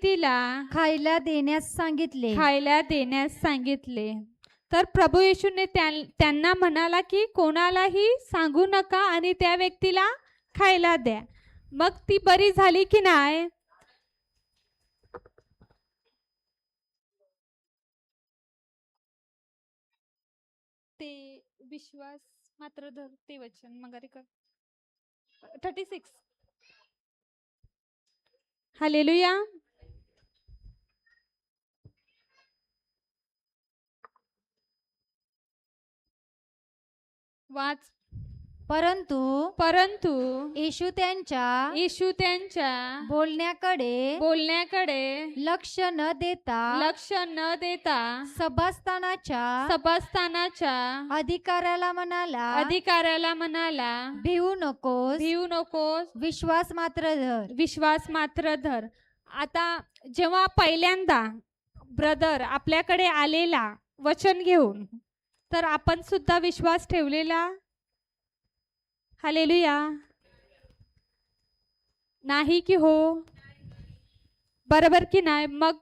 तिला खायला देण्यास सांगितले. तर प्रभू येशूने त्यांना म्हणाला की कोणालाही सांगू नका आणि त्या व्यक्तीला खायला द्या. मग ती बरी झाली की नाही. ते विश्वास मात्र धर ते वचन मगारी कर 36. हालेलुया. वाच. परंतु येशू त्यांच्या बोलण्याकडे लक्ष न देता सभास्थानाच्या अधिकाऱ्याला म्हणाला भिवू नकोस, विश्वास मात्र धर. आता जेव्हा पहिल्यांदा ब्रदर आपल्याकडे आलेला वचन घेऊन, तर आपण सुद्धा विश्वास ठेवलेला. हालेलुया. नाही की हो, बरोबर की नाही. मग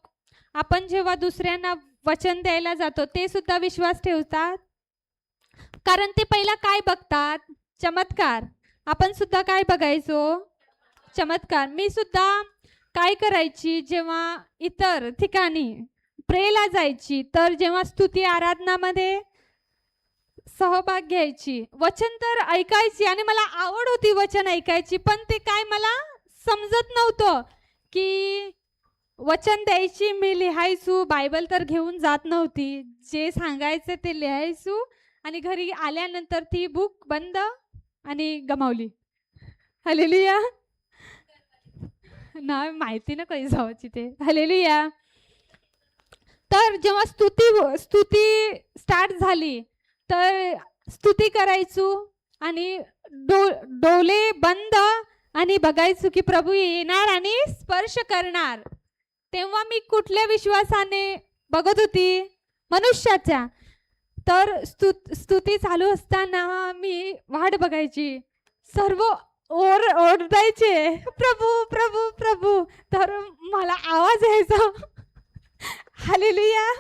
आपण जेव्हा दुसऱ्यांना वचन द्यायला जातो, ते सुद्धा विश्वास ठेवतात, कारण ते पहिला काय बघतात. चमत्कार. आपण सुद्धा काय बघायचो. चमत्कार. मी सुद्धा काय करायची, जेव्हा इतर ठिकाणी प्रेला जायची, तर जेव्हा स्तुती आराधनामध्ये सहभाग घ्यायची, वचन तर ऐकायची आणि मला आवड होती वचन ऐकायची, पण ते काय मला समजत नव्हतं की वचन द्यायची. मी लिहायचो, बायबल तर घेऊन जात नव्हती, जे सांगायचं ते लिहायचो आणि घरी आल्यानंतर ती बुक बंद आणि गमावली. हालेलुया. नाही माहिती ना काही जावायची ते. हालेलुया. तर जेव्हा स्तुती स्टार्ट झाली, तर स्तुती करायचो आणि डोळे बंद आणि बघायचो की प्रभू येणार आणि स्पर्श करणार. तेव्हा मी कुठल्या विश्वासाने बघत होती. मनुष्याच्या. तर स्तुती चालू असताना मी वाट बघायची. सर्व ओरडायचे प्रभू प्रभू प्रभू, तर मला आवाज यायचा. हालेलुया.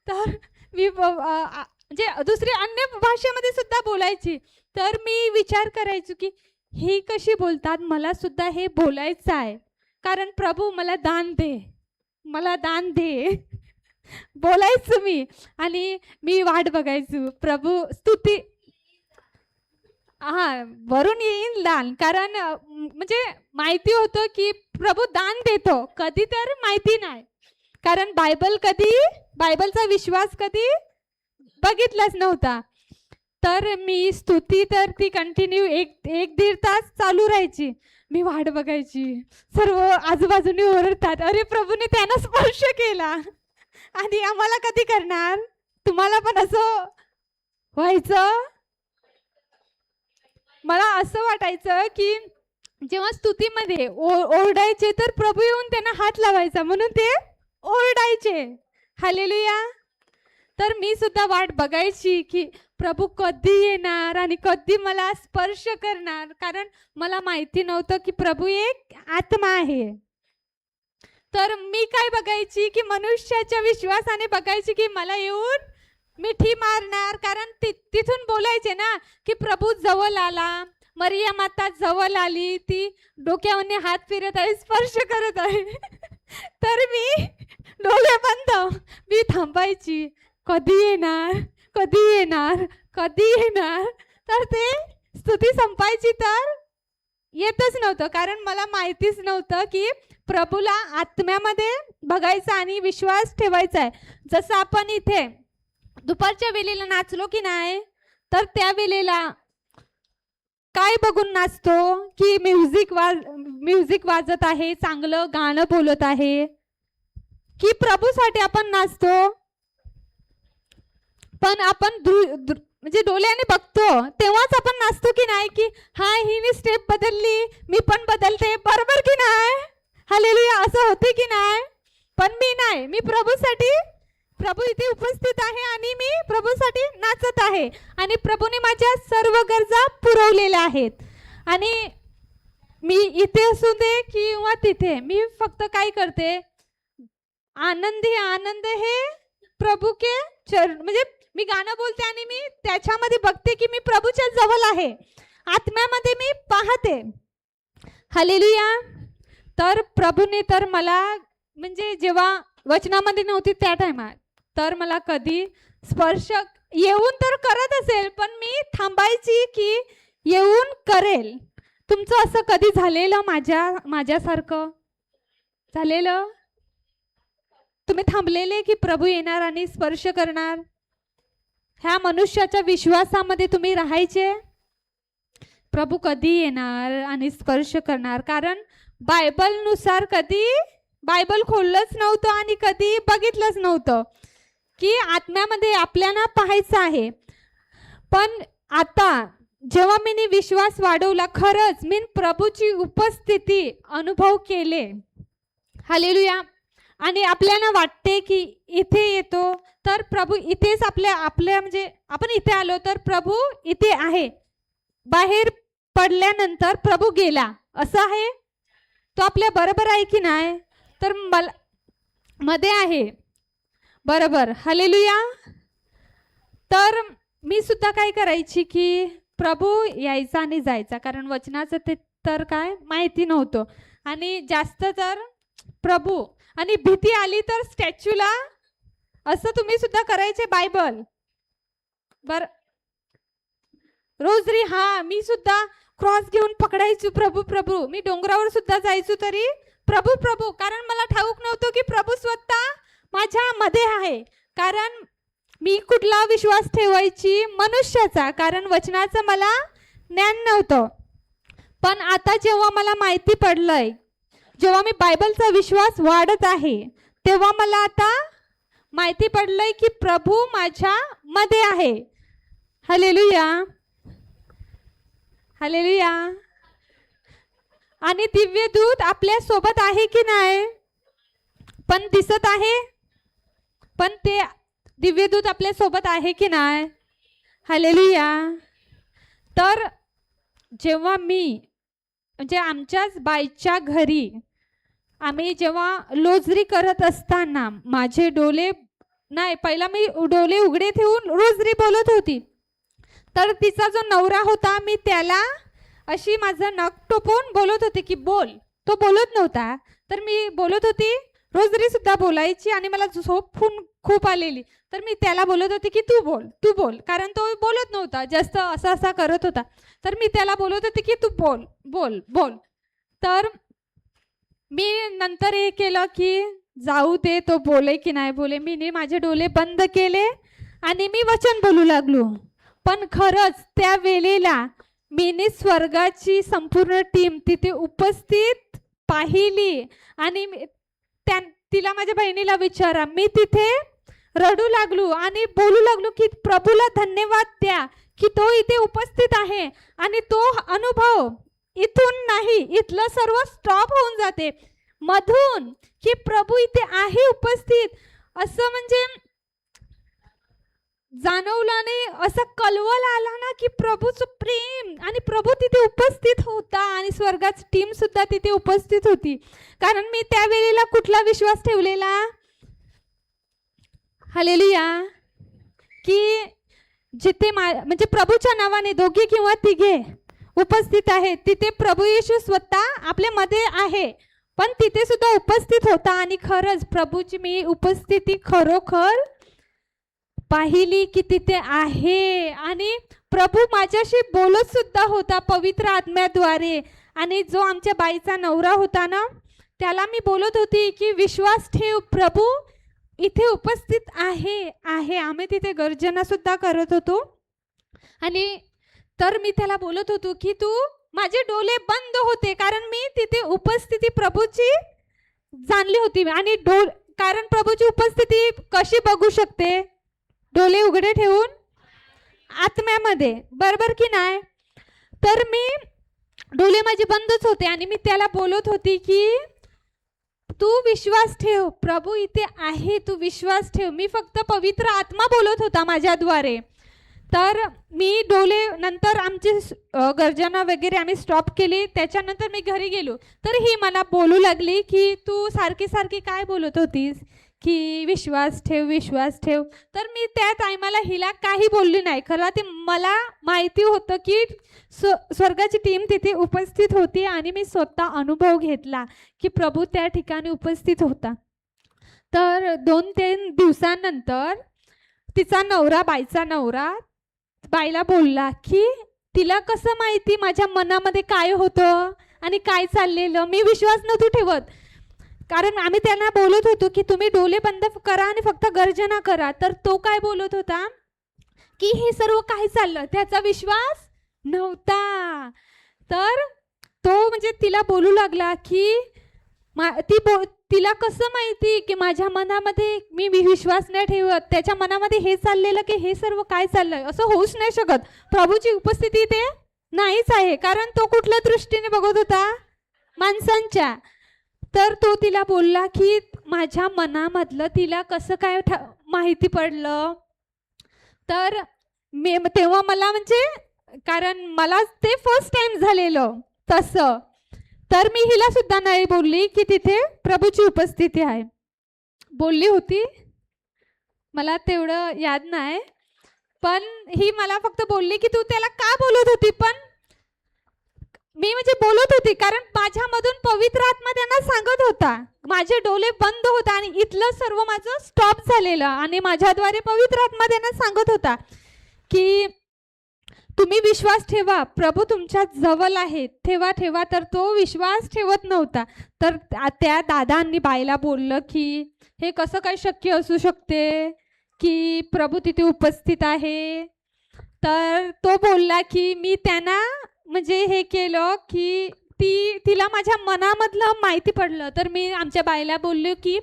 तर मी म्हणजे दुसरी अन्य भाषेमध्ये सुद्धा बोलायची. तर मी विचार करायचो की ही कशी बोलतात, मला सुद्धा हे बोलायचं आहे, कारण प्रभू मला दान दे बोलायचं मी. आणि मी वाट बघायचो प्रभू स्तुती वरून येईन दान, कारण म्हणजे माहिती होतं की प्रभू दान देतो, कधी तर माहिती नाही. कारण बायबलचा विश्वास कधी बघितलाच नव्हता. तर मी स्तुती तर ती कंटिन्यू एक दीड तास चालू राहायची. मी वाट बघायची, सर्व आजूबाजूने ओरडतात, अरे प्रभूने त्यांना स्पर्श केला आणि आम्हाला कधी करणार. तुम्हाला पण असं व्हायचं? मला असं वाटायचं की जेव्हा स्तुतीमध्ये ओरडायचे तर प्रभू येऊन त्यांना हात लावायचा म्हणून ते ओरडायचे. हालेलुया. तर मी सुद्धा वाट बघायची की प्रभू कधी येणार आणि कधी मला स्पर्श करणार, कारण मला माहिती नव्हतं की प्रभू एक आत्मा आहे. तर मी काय बघायची की मनुष्याच्या विश्वासाने बघायची की मला येऊन मिठी मारणार, कारण तिथून बोलायचे ना की प्रभू जवळ आला, मरिया माता जवळ आली, ती डोक्यावर हात फिरत आहे, स्पर्श करत आहे. तर मी डोळे बंद मी थांबायची, कधी येणार कधी येणार कधी येणार. तर ते स्तुती संपायची तर येतच नव्हतं, कारण मला माहितीच नव्हतं की प्रभूला आत्म्यामध्ये बघायचं आणि विश्वास ठेवायचा आहे. जसं आपण इथे दुपारच्या वेळेला नाचलो की नाही, तर त्या वेळेला काय बघून नाचतो की म्युझिक वाजत आहे, चांगलं गाणं बोलत आहे, की प्रभूसाठी आपण नाचतो. पण आपण म्हणजे डोळ्याने बघतो तेव्हाच आपण नाचतो की नाही, की हा हिने स्टेप बदलली मी पण बदलते, बरोबर की नाही. हालेलुया. असं होते की नाही. पण मी नाही, मी प्रभू इथे उपस्थित आहे आणि मी प्रभूसाठी नाचत आहे आणि प्रभूने माझ्या सर्व गरजा पुरवलेल्या आहेत. आणि मी इथे असू दे किंवा तिथे, मी फक्त काय करते, आनंद हे प्रभू के म्हणजे मी गाणं बोलते आणि मी त्याच्यामध्ये बघते की मी प्रभूच्या जवळ आहे, आत्म्यामध्ये मी पाहते. हालेलुया. तर प्रभूने तर मला म्हणजे जेव्हा वचनामध्ये नव्हती त्या टायमात तर मला कधी स्पर्श येऊन तर करत असेल, पण मी थांबायची की येऊन करेल. तुमचं असं कधी झालेलं माझ्यासारखं झालेलं? तुम्ही थांबलेले की प्रभू येणार आणि स्पर्श करणार, ह्या मनुष्याच्या विश्वासामध्ये तुम्ही राहायचे, प्रभू कधी येणार आणि स्पर्श करणार. कारण बायबलनुसार कधी बायबल खोललंच नव्हतं आणि कधी बघितलंच नव्हतं की आत्म्यामध्ये आपल्याला पाहायचं आहे. पण आता जेव्हा मी विश्वास वाढवला, खरंच मी प्रभूची उपस्थिती अनुभव केले. हालेलुया. आणि आपल्याला वाटते की इथे येतो तर प्रभू इथेच आपल्या म्हणजे आपण इथे आलो तर प्रभू इथे आहे, बाहेर पडल्यानंतर प्रभू गेला, असं आहे. तो आपल्या बरोबर आहे की नाही? तर मला मध्ये आहे, बरोबर. हालेलुया. तर मी सुद्धा काय करायची की प्रभू यायचा आणि जायचा, कारण वचनाचं ते तर काय माहिती नव्हतं. आणि जास्त तर प्रभू आणि भीती आली तर स्टॅच्यूला असं तुम्ही सुद्धा करायचे बायबल बर रोजरी. हा मी सुद्धा क्रॉस घेऊन पकडायचो, प्रभू. मी डोंगरावर सुद्धा जायचो तरी प्रभू, कारण मला ठाऊक नव्हतं की प्रभू स्वतः माझ्या मध्ये आहे. कारण मी कुठला विश्वास ठेवायची मनुष्याचा, कारण वचनाचं मला ज्ञान नव्हतं. पण आता जेव्हा मला माहिती पडलंय, जेव्हा मी बायबलचा विश्वास वाढत आहे, तेव्हा मला आता माहिती पडलंय की प्रभू माझ्या मध्ये आहे. हालेलुया. हालेलुया. आणि दिव्य दूत आपल्या सोबत आहे की नाही? पण दिसत आहे, पण ते दिव्य दूत आपल्या सोबत आहे की नाही? हालेलुया. तर जेव्हा मी म्हणजे आमच्याच बाईच्या घरी आम्ही जेव्हा रोजरी करत असताना माझे डोळे नाही, पहिला मी डोळे उघडे ठेवून रोजरी बोलत होती. तर तिचा जो नवरा होता, मी त्याला अशी माझं नख टोपून बोलत होते की बोल. तो बोलत नव्हता, तर मी बोलत होती, रोजरी सुद्धा बोलायची आणि मला झोप खूप आलेली. तर मी त्याला बोलत होते की तू बोल, कारण तो बोलत नव्हता, जास्त असा करत होता. तर मी त्याला बोलत होते की तू बोल. तर मी नंतर हे केलं की जाऊ दे तो बोले की नाही बोले, मी माझे डोळे बंद केले आणि मी वचन बोलू लागलो. पण खरंच त्या वेळेला मीने स्वर्गाची संपूर्ण टीम तिथे उपस्थित पाहिली आणि तिला माझ्या बहिणीला विचारा, मी तिथे रडू लागलो आणि बोलू लागलो की प्रभूला धन्यवाद द्या की तो इथे उपस्थित आहे. आणि तो अनुभव इथून नाही, इथलं सर्व स्टॉप होऊन जाते मधून, की प्रभू इथे आहे उपस्थित, असं म्हणजे जाणवलं. आणि असं कलवल आला ना की प्रभूचं प्रेम, आणि प्रभू तिथे उपस्थित होता आणि स्वर्गाची टीम सुद्धा तिथे उपस्थित होती. कारण मी त्यावेळेला कुठला विश्वास ठेवलेला, हालेलुया, की जिथे म्हणजे प्रभूच्या नावाने दोघे किंवा तिघे उपस्थित आहेत तिथे प्रभू येशू स्वतः आपल्या मध्ये आहे. पण तिथे सुद्धा उपस्थित होता आणि खरंच प्रभूची मी उपस्थिती खरोखर पाहिली की तिथे आहे. आणि प्रभू माझ्याशी बोलत सुद्धा होता पवित्र आत्म्याद्वारे. आणि जो आमच्या बाईचा नवरा होता ना, त्याला मी बोलत होती की विश्वास ठेव, प्रभू इथे उपस्थित आहे. आम्ही तिथे गर्जना सुद्धा करत होतो. आणि तर मी त्याला बोलत होतो की तू, माझे डोळे बंद होते कारण मी तिथे उपस्थिती प्रभूची जाणली होती. आणि कारण प्रभूची उपस्थिती कशी बघू शकते, डोळे उघडे ठेवून आत्म्यामध्ये, बरोबर की नाही. तर मी डोळे माझे बंदच होते आणि मी त्याला बोलत होती की तू विश्वास ठेव, प्रभू इथे आहे, तू विश्वास ठेव. मी फक्त पवित्र आत्मा बोलत होता माझ्याद्वारे. तर मी डोळे नंतर आमची गर्जना वगैरे आम्ही स्टॉप केली. त्याच्यानंतर मी घरी गेलो तर ही मला बोलू लागली की तू सारखी सारखी काय बोलत होतीस की विश्वास ठेव, विश्वास ठेव. तर मी त्या टायमाला हिला काही बोलली नाही. खरं ते मला माहिती होतं की स्वर्गाची टीम तिथे उपस्थित होती आणि मी स्वतः अनुभव घेतला की प्रभू त्या ठिकाणी उपस्थित होता. तर 2-3 दिवसानंतर तिचा नवरा, बाईचा नवरा बाईला बोलला की तिला कसं माहिती माझ्या मनामध्ये काय होतं आणि काय चाललेलं. मी विश्वास नव्हतो ठेवत कारण आम्ही त्यांना बोलत होतो की तुम्ही डोळे बंद करा आणि फक्त गर्जना करा. तर तो काय बोलत होता की हे सर्व काय चाललं, त्याचा विश्वास नव्हता. तर तो म्हणजे तिला बोलू लागला की तिला कसं माहिती की माझ्या मनामध्ये मी विश्वास नाही ठेवत, त्याच्या मनामध्ये हे चाललेलं की हे सर्व काय चाललंय, असं होऊच नाही शकत. प्रभूची उपस्थिती ते नाहीच आहे कारण तो कुठल्या दृष्टीने बघत होता, माणसांच्या. तर तो तिला बोलला की माझ्या मनामधलं तिला कसं काय माहिती पडलं. तर तेव्हा मला म्हणजे कारण मला ते फर्स्ट टाइम झालेलं तसं. तर मी हिला सुद्धा नाही बोलली की तिथे प्रभूची उपस्थिती आहे. बोलली होती, मला तेवढं याद नाही, पण ही मला फक्त बोलली की तू त्याला का बोलत होती. पण मी म्हणजे बोलत होती कारण माझ्यामधून पवित्र आत्मा त्यांना सांगत होता. माझे डोळे बंद होते आणि इथलं सर्व माझं स्टॉप झालेलं आणि माझ्याद्वारे पवित्र आत्मा त्यांना सांगत होता की तुम्ही विश्वास ठेवा, प्रभू तुमच्या जवळ आहे, ठेवा ठेवा. तर तो विश्वास ठेवत नव्हता. तर त्या दादांनी बाईला बोललं की हे कसं काय शक्य असू शकते की प्रभू तिथे उपस्थित आहे. तर तो बोलला की मी त्यांना म्हणजे हे केलं की तिला माझ्या मनामधलं माहिती पडलं. तर मी आमच्या बाईला बोललो की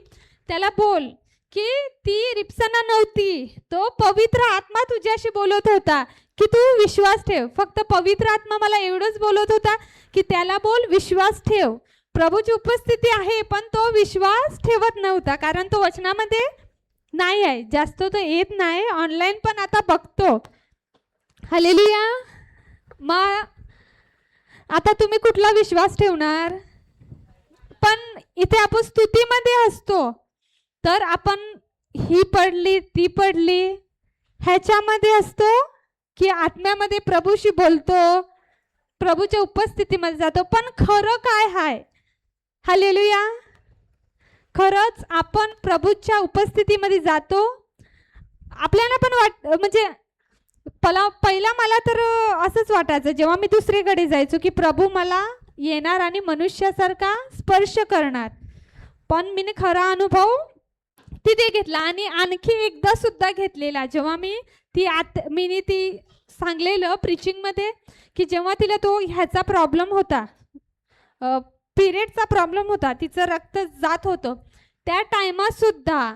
त्याला बोल की ती रिप्सना नव्हती, तो पवित्र आत्मा तुझ्याशी बोलत होता की तू विश्वास ठेव. फक्त पवित्र आत्मा मला एवढंच बोलत होता की त्याला बोल विश्वास ठेव, प्रभूची उपस्थिती आहे. पण तो विश्वास ठेवत नव्हता कारण तो वचनामध्ये नाही आहे, जास्त तो येत नाही. ऑनलाईन पण आता बघतो. हालेलुया. मग आता तुम्ही कुठला विश्वास ठेवणार. पण इथे आपण स्तुतीमध्ये असतो तर आपण ही पडली ती पडली ह्याच्यामध्ये असतो की आत्म्यामध्ये प्रभूशी बोलतो, प्रभूच्या उपस्थितीमध्ये जातो. पण खरं काय आहे, हालेलुया, खरंच आपण प्रभूच्या उपस्थितीमध्ये जातो. आपल्याला पण म्हणजे पहिला मला तर असंच वाटायचं जेव्हा मी दुसरीकडे जायचो की प्रभू मला येणार आणि मनुष्यासारखा स्पर्श करणार. पण मी खरा अनुभव तिथे घेतला आणि आणखी एकदा सुद्धा घेतलेला, जेव्हा मी ती सांगलेलं प्रिचिंगमध्ये की जेव्हा तिला तो ह्याचा प्रॉब्लेम होता, पिरियडचा प्रॉब्लेम होता, तिचं रक्त जात होतं, त्या टायमात सुद्धा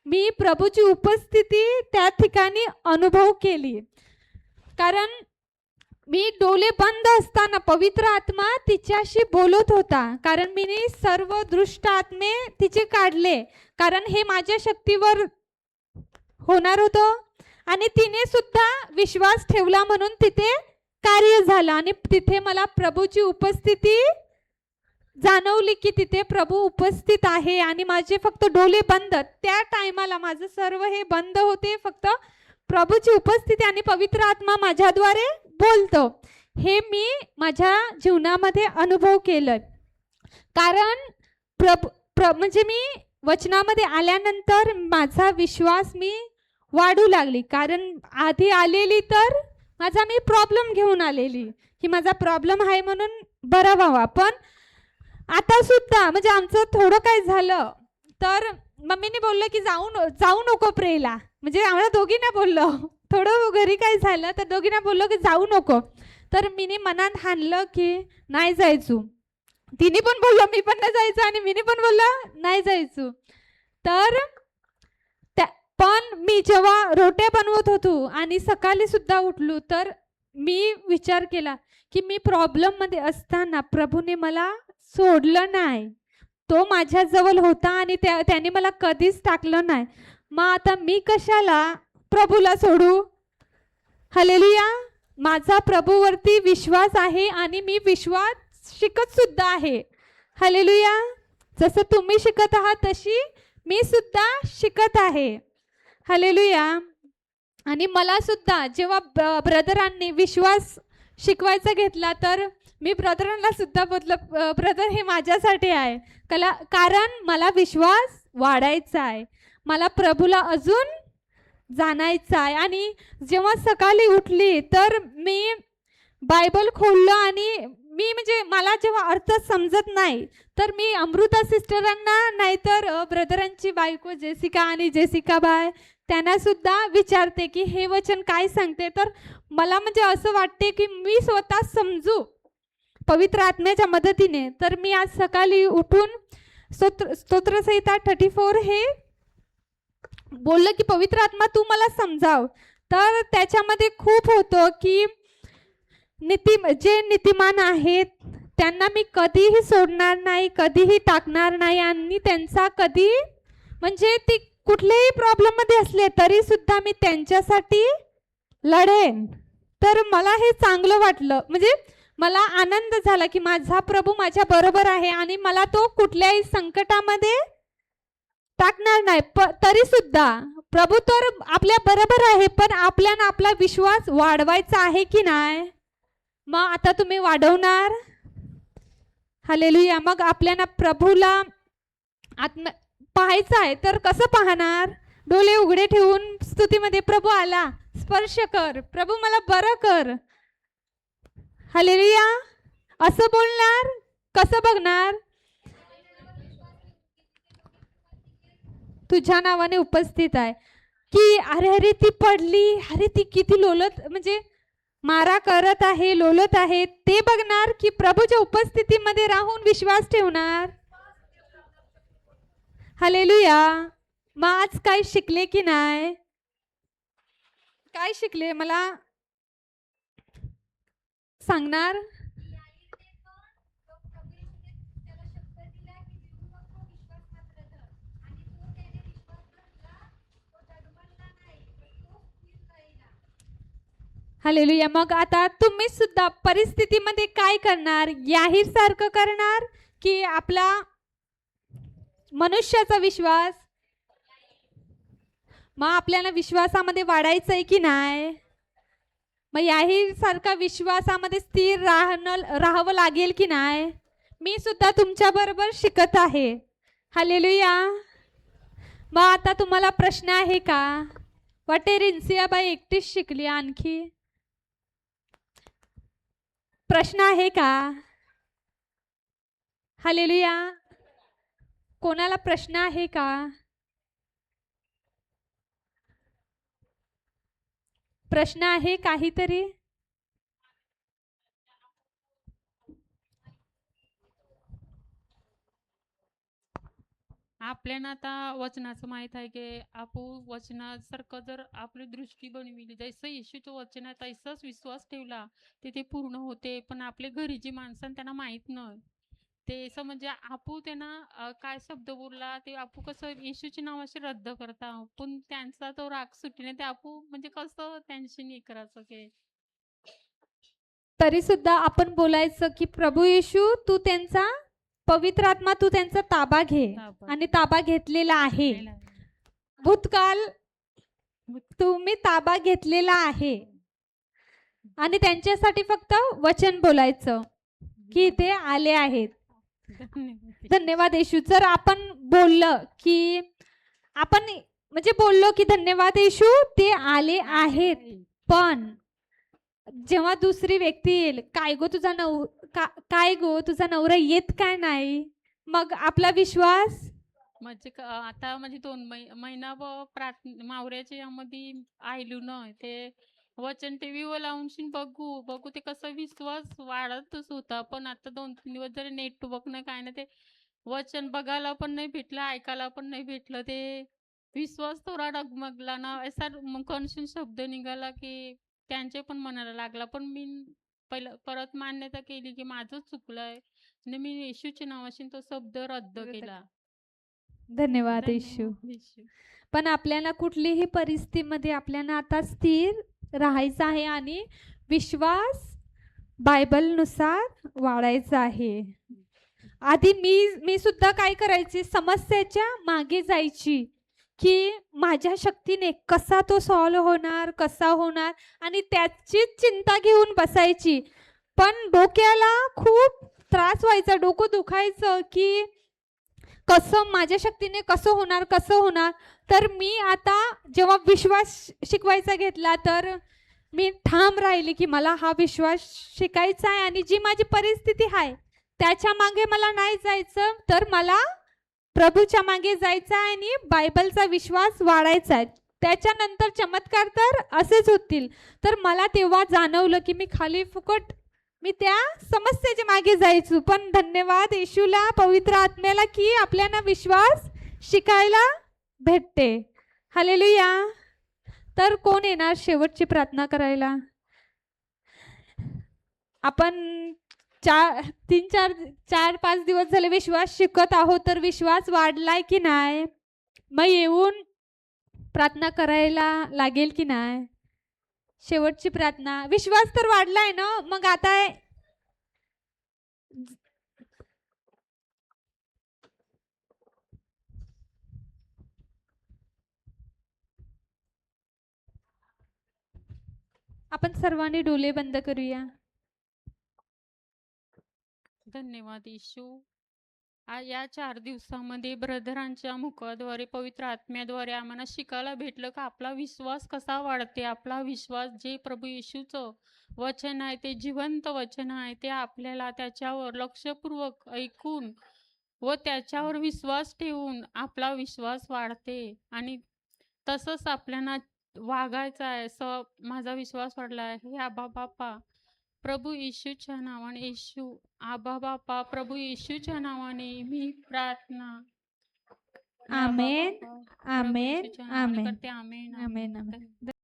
मी प्रभूची उपस्थिती त्या ठिकाणी अनुभव केली. कारण मी डोळे बंद असताना पवित्र आत्मा तिच्याशी बोलत होता. कारण मी सर्व दुष्ट आत्मे तिचे काढले, कारण हे माझ्या शक्तीवर होणार होतं आणि तिने सुद्धा विश्वास ठेवला म्हणून तिथे कार्य झालं आणि तिथे मला प्रभूची उपस्थिती जाणवली की तिथे प्रभू उपस्थित आहे. आणि माझे फक्त डोळे बंद, त्या टायमाला माझं सर्व हे बंद होते, फक्त प्रभूची उपस्थिती आणि पवित्र आत्मा माझ्याद्वारे बोलतो, हे मी माझ्या जीवनामध्ये अनुभव केलं. कारण म्हणजे मी वचनामध्ये आल्यानंतर माझा विश्वास मी वाढू लागली. कारण आधी आलेली तर माझा मी प्रॉब्लेम घेऊन आलेली की माझा प्रॉब्लेम आहे म्हणून बरा व्हावा, पण आता सुद्धा म्हणजे आमचं थोडं काय झालं तर मम्मीने बोललं की जाऊ नको प्रेला, म्हणजे आम्हाला दोघींना बोललो, थोडं घरी काय झालं तर दोघींना बोललो की जाऊ नको. तर मीने मनात हाणलं की नाही जायचो, तिने पण बोललो मी पण नाही जायचं आणि मीने पण बोललो नाही जायचो. तर पण मी जेव्हा रोट्या बनवत होतो आणि सकाळी सुद्धा उठलो तर मी विचार केला की मी प्रॉब्लेममध्ये असताना प्रभूने मला सोडलं नाही, तो माझ्याजवळ होता आणि त्याने मला कधीच टाकलं नाही. मग आता मी कशाला प्रभूला सोडू. हालेलुया. माझा प्रभूवरती विश्वास आहे आणि मी विश्वास शिकत सुद्धा आहे. हालेलुया. जसं तुम्ही शिकत आहात तशी मी सुद्धा शिकत आहे. हालेलुया. आणि मला सुद्धा जेव्हा ब्रदरांनी विश्वास शिकवायचा घेतला तर मी ब्रदरांना सुद्धा बोललं, ब्रदर हे माझ्यासाठी आहे, कारण मला विश्वास वाढायचा आहे, मला प्रभूला अजून जाणायचं आहे. आणि जेव्हा सकाळी उठली तर मी बायबल खोललं आणि मी म्हणजे मला जेव्हा अर्थ समजत नाही तर मी अमृता सिस्टरांना नाहीतर ब्रदरांची बायको जेसिका आणि जेसिका बाय त्यांना सुद्धा विचारते की हे वचन काय सांगते. तर मला म्हणजे असं वाटते की मी स्वतः समजू पवित्र आत्म्याच्या मदतीने. तर मी आज सकाळी उठून स्तोत्रसंहिता 34 हे बोललं की पवित्र आत्मा तू मला समजाव. तर त्याच्यामध्ये खूप होतं की जे नीतिमान आहेत त्यांना मी कधीही सोडणार नाही, कधीही टाकणार नाही आणि त्यांचा कधी म्हणजे ती कुठल्याही प्रॉब्लेममध्ये असले तरी सुद्धा मी त्यांच्यासाठी लढेन. तर मला हे चांगलं वाटलं, म्हणजे मला आनंद झाला की माझा प्रभू माझ्या बरोबर आहे आणि मला तो कुठल्याही संकटामध्ये टाकणार नाही. तरी सुद्धा प्रभू तर आपल्या बरोबर आहे, पण आपल्याला आपला विश्वास वाढवायचा आहे की नाही. मग आता तुम्ही वाढवणार. हालेलुया. मग आपल्याला प्रभूला आत्म पाहायचं आहे तर कसं पाहणार. डोळे उघडे ठेवून स्तुतीमध्ये प्रभू आला स्पर्श कर, प्रभू मला बरं कर. हालेलुया. असं बोलणार. कसं बघणार. तुझ्या नावाने उपस्थित आहे की अरे ती पडली, अरे ती किती लोलत म्हणजे मारा करत आहे, लोलत आहे, ते बघणार की प्रभूच्या उपस्थितीमध्ये राहून विश्वास ठेवणार. हालेलुया. मग आज काय शिकले की नाही. काय शिकले मला सांगणार. हालेलुया. मग आता तुम्ही सुद्धा परिस्थितीमध्ये काय करणार. याहीर सारखं करणार की आपला मनुष्याचा विश्वास. मग आपल्याला विश्वासामध्ये वाढायचं आहे की नाही. मग याहीर सारखा विश्वासामध्ये स्थिर राहावं लागेल की नाही. मी सुद्धा तुमच्या बरोबर शिकत आहे. हालेलुया. मग आता तुम्हाला प्रश्न आहे का. वाटे रिन्सियाबाई एकटीच शिकली, आणखी प्रश्न आहे का. हालेलुया. कोणाला प्रश्न आहे का? प्रश्न आहे काहीतरी? आपल्याला आता वचनाचं माहित आहे की आपण वचनासारखं जर आपली दृष्टी बनविली, जसं येशूचं वचन आहे तसाच विश्वास ठेवला ते पूर्ण होते. पण आपल्या घरी जी माणसं आहेत त्यांना माहित नाही. ते असं म्हणजे आपू त्यांना काय शब्द बोलला ते आपू कसं येशूच्या नावाशी रद्द करता, पण त्यांचा तो राग सुटीने ते आपू म्हणजे कसं त्यांशी नाही करायचं की तरी सुद्धा आपण बोलायचं की प्रभू येशू तू त्यांचा पवित्र आत्मा तू त्यांचा ताबा घे आणि ताबा घेतलेला आहे. भूतकाल तुम्ही ताबा घेतलेला आहे आणि त्यांच्यासाठी फक्त वचन बोलायचं की ते आले आहेत. धन्यवाद येशू. जर आपण बोललं की आपण म्हणजे बोललो की धन्यवाद येशू ते आले आहेत, पण जेव्हा दुसरी व्यक्ती येईल, काय गो तुझा नवरा येत काय नाही, मग आपला विश्वास म्हणजे आता म्हणजे 2 महिना मावऱ्याच्या यामध्ये आयलू न ते वचन टीव्हीवर लावून बघू ते कसं विश्वास वाढतच होता. पण आता 2-3 दिवस जरी नेटवर्क नाही काय नाही ते वचन बघायला पण नाही भेटलं, ऐकायला पण नाही भेटलं. ते विश्वास थोडा डगमगला ना, असा कन्फ्युजन शब्द निघाला की त्यांचे पण मनाला लागला. पण मी पहिलं परत मान्यता केली की माझंच चुकलंय आणि मी येशूच्या नावाशी तो शब्द रद्द केला. धन्यवाद येशू. पण आपल्याला कुठलीही परिस्थितीमध्ये आपल्याला आता स्थिर राहायचं आहे आणि विश्वास बायबलनुसार वाढायचा आहे. आधी मी सुद्धा काय करायची, समस्येच्या मागे जायची की माझ्या शक्तीने कसा तो सॉल्व्ह होणार, कसा होणार, आणि त्याची चिंता घेऊन बसायची. पण डोक्याला खूप त्रास व्हायचा, डोकं दुखायचं की कसं माझ्या शक्तीने कसं होणार. तर मी आता जेव्हा विश्वास शिकवायचा घेतला तर मी ठाम राहिली की मला हा विश्वास शिकायचा आहे आणि जी माझी परिस्थिती आहे त्याच्या मागे मला नाही जायचं, तर मला प्रभूच्या मागे जायचं आहे आणि बायबलचा विश्वास वाढायचा आहे. त्याच्यानंतर चमत्कार तर असेच होतील. तर मला तेव्हा जाणवलं की मी खाली फुकट मी त्या समस्येच्या मागे जायचो. पण धन्यवाद येशूला, पवित्र आत्म्याला की आपल्याला विश्वास शिकायला भेटते. हालेलुया. तर कोण येणार शेवटची प्रार्थना करायला? आपण 4-5 दिवस झाले विश्वास शिकत आहोत, तर विश्वास वाढलाय की नाही? मग येऊन प्रार्थना करायला लागेल की नाही? शेवटची प्रार्थना. विश्वास तर वाढलाय ना, मग आता आपण सर्वांनी डोळे बंद करूया. धन्यवाद येशू. या 4 दिवसामध्ये ब्रदरांच्या मुखाद्वारे पवित्र आत्म्याद्वारे आम्हाला शिकायला भेटलं का आपला विश्वास कसा वाढते. आपला विश्वास जे प्रभू येशूचं वचन आहे ते जिवंत वचन आहे, ते आपल्याला त्याच्यावर लक्षपूर्वक ऐकून व त्याच्यावर विश्वास ठेवून आपला विश्वास वाढते आणि तसंच आपल्याला वागायचं आहे. असं माझा विश्वास वाढला आहे. हे आबा बापा प्रभू येशूच्या नावाने, येशू आबा बापा प्रभू येशूच्या नावाने मी प्रार्थना आमेन, प्रभू आमेन, येशूच्या नावाने आमेन, करते. आमेन, आमेन, आमेन. आमेन.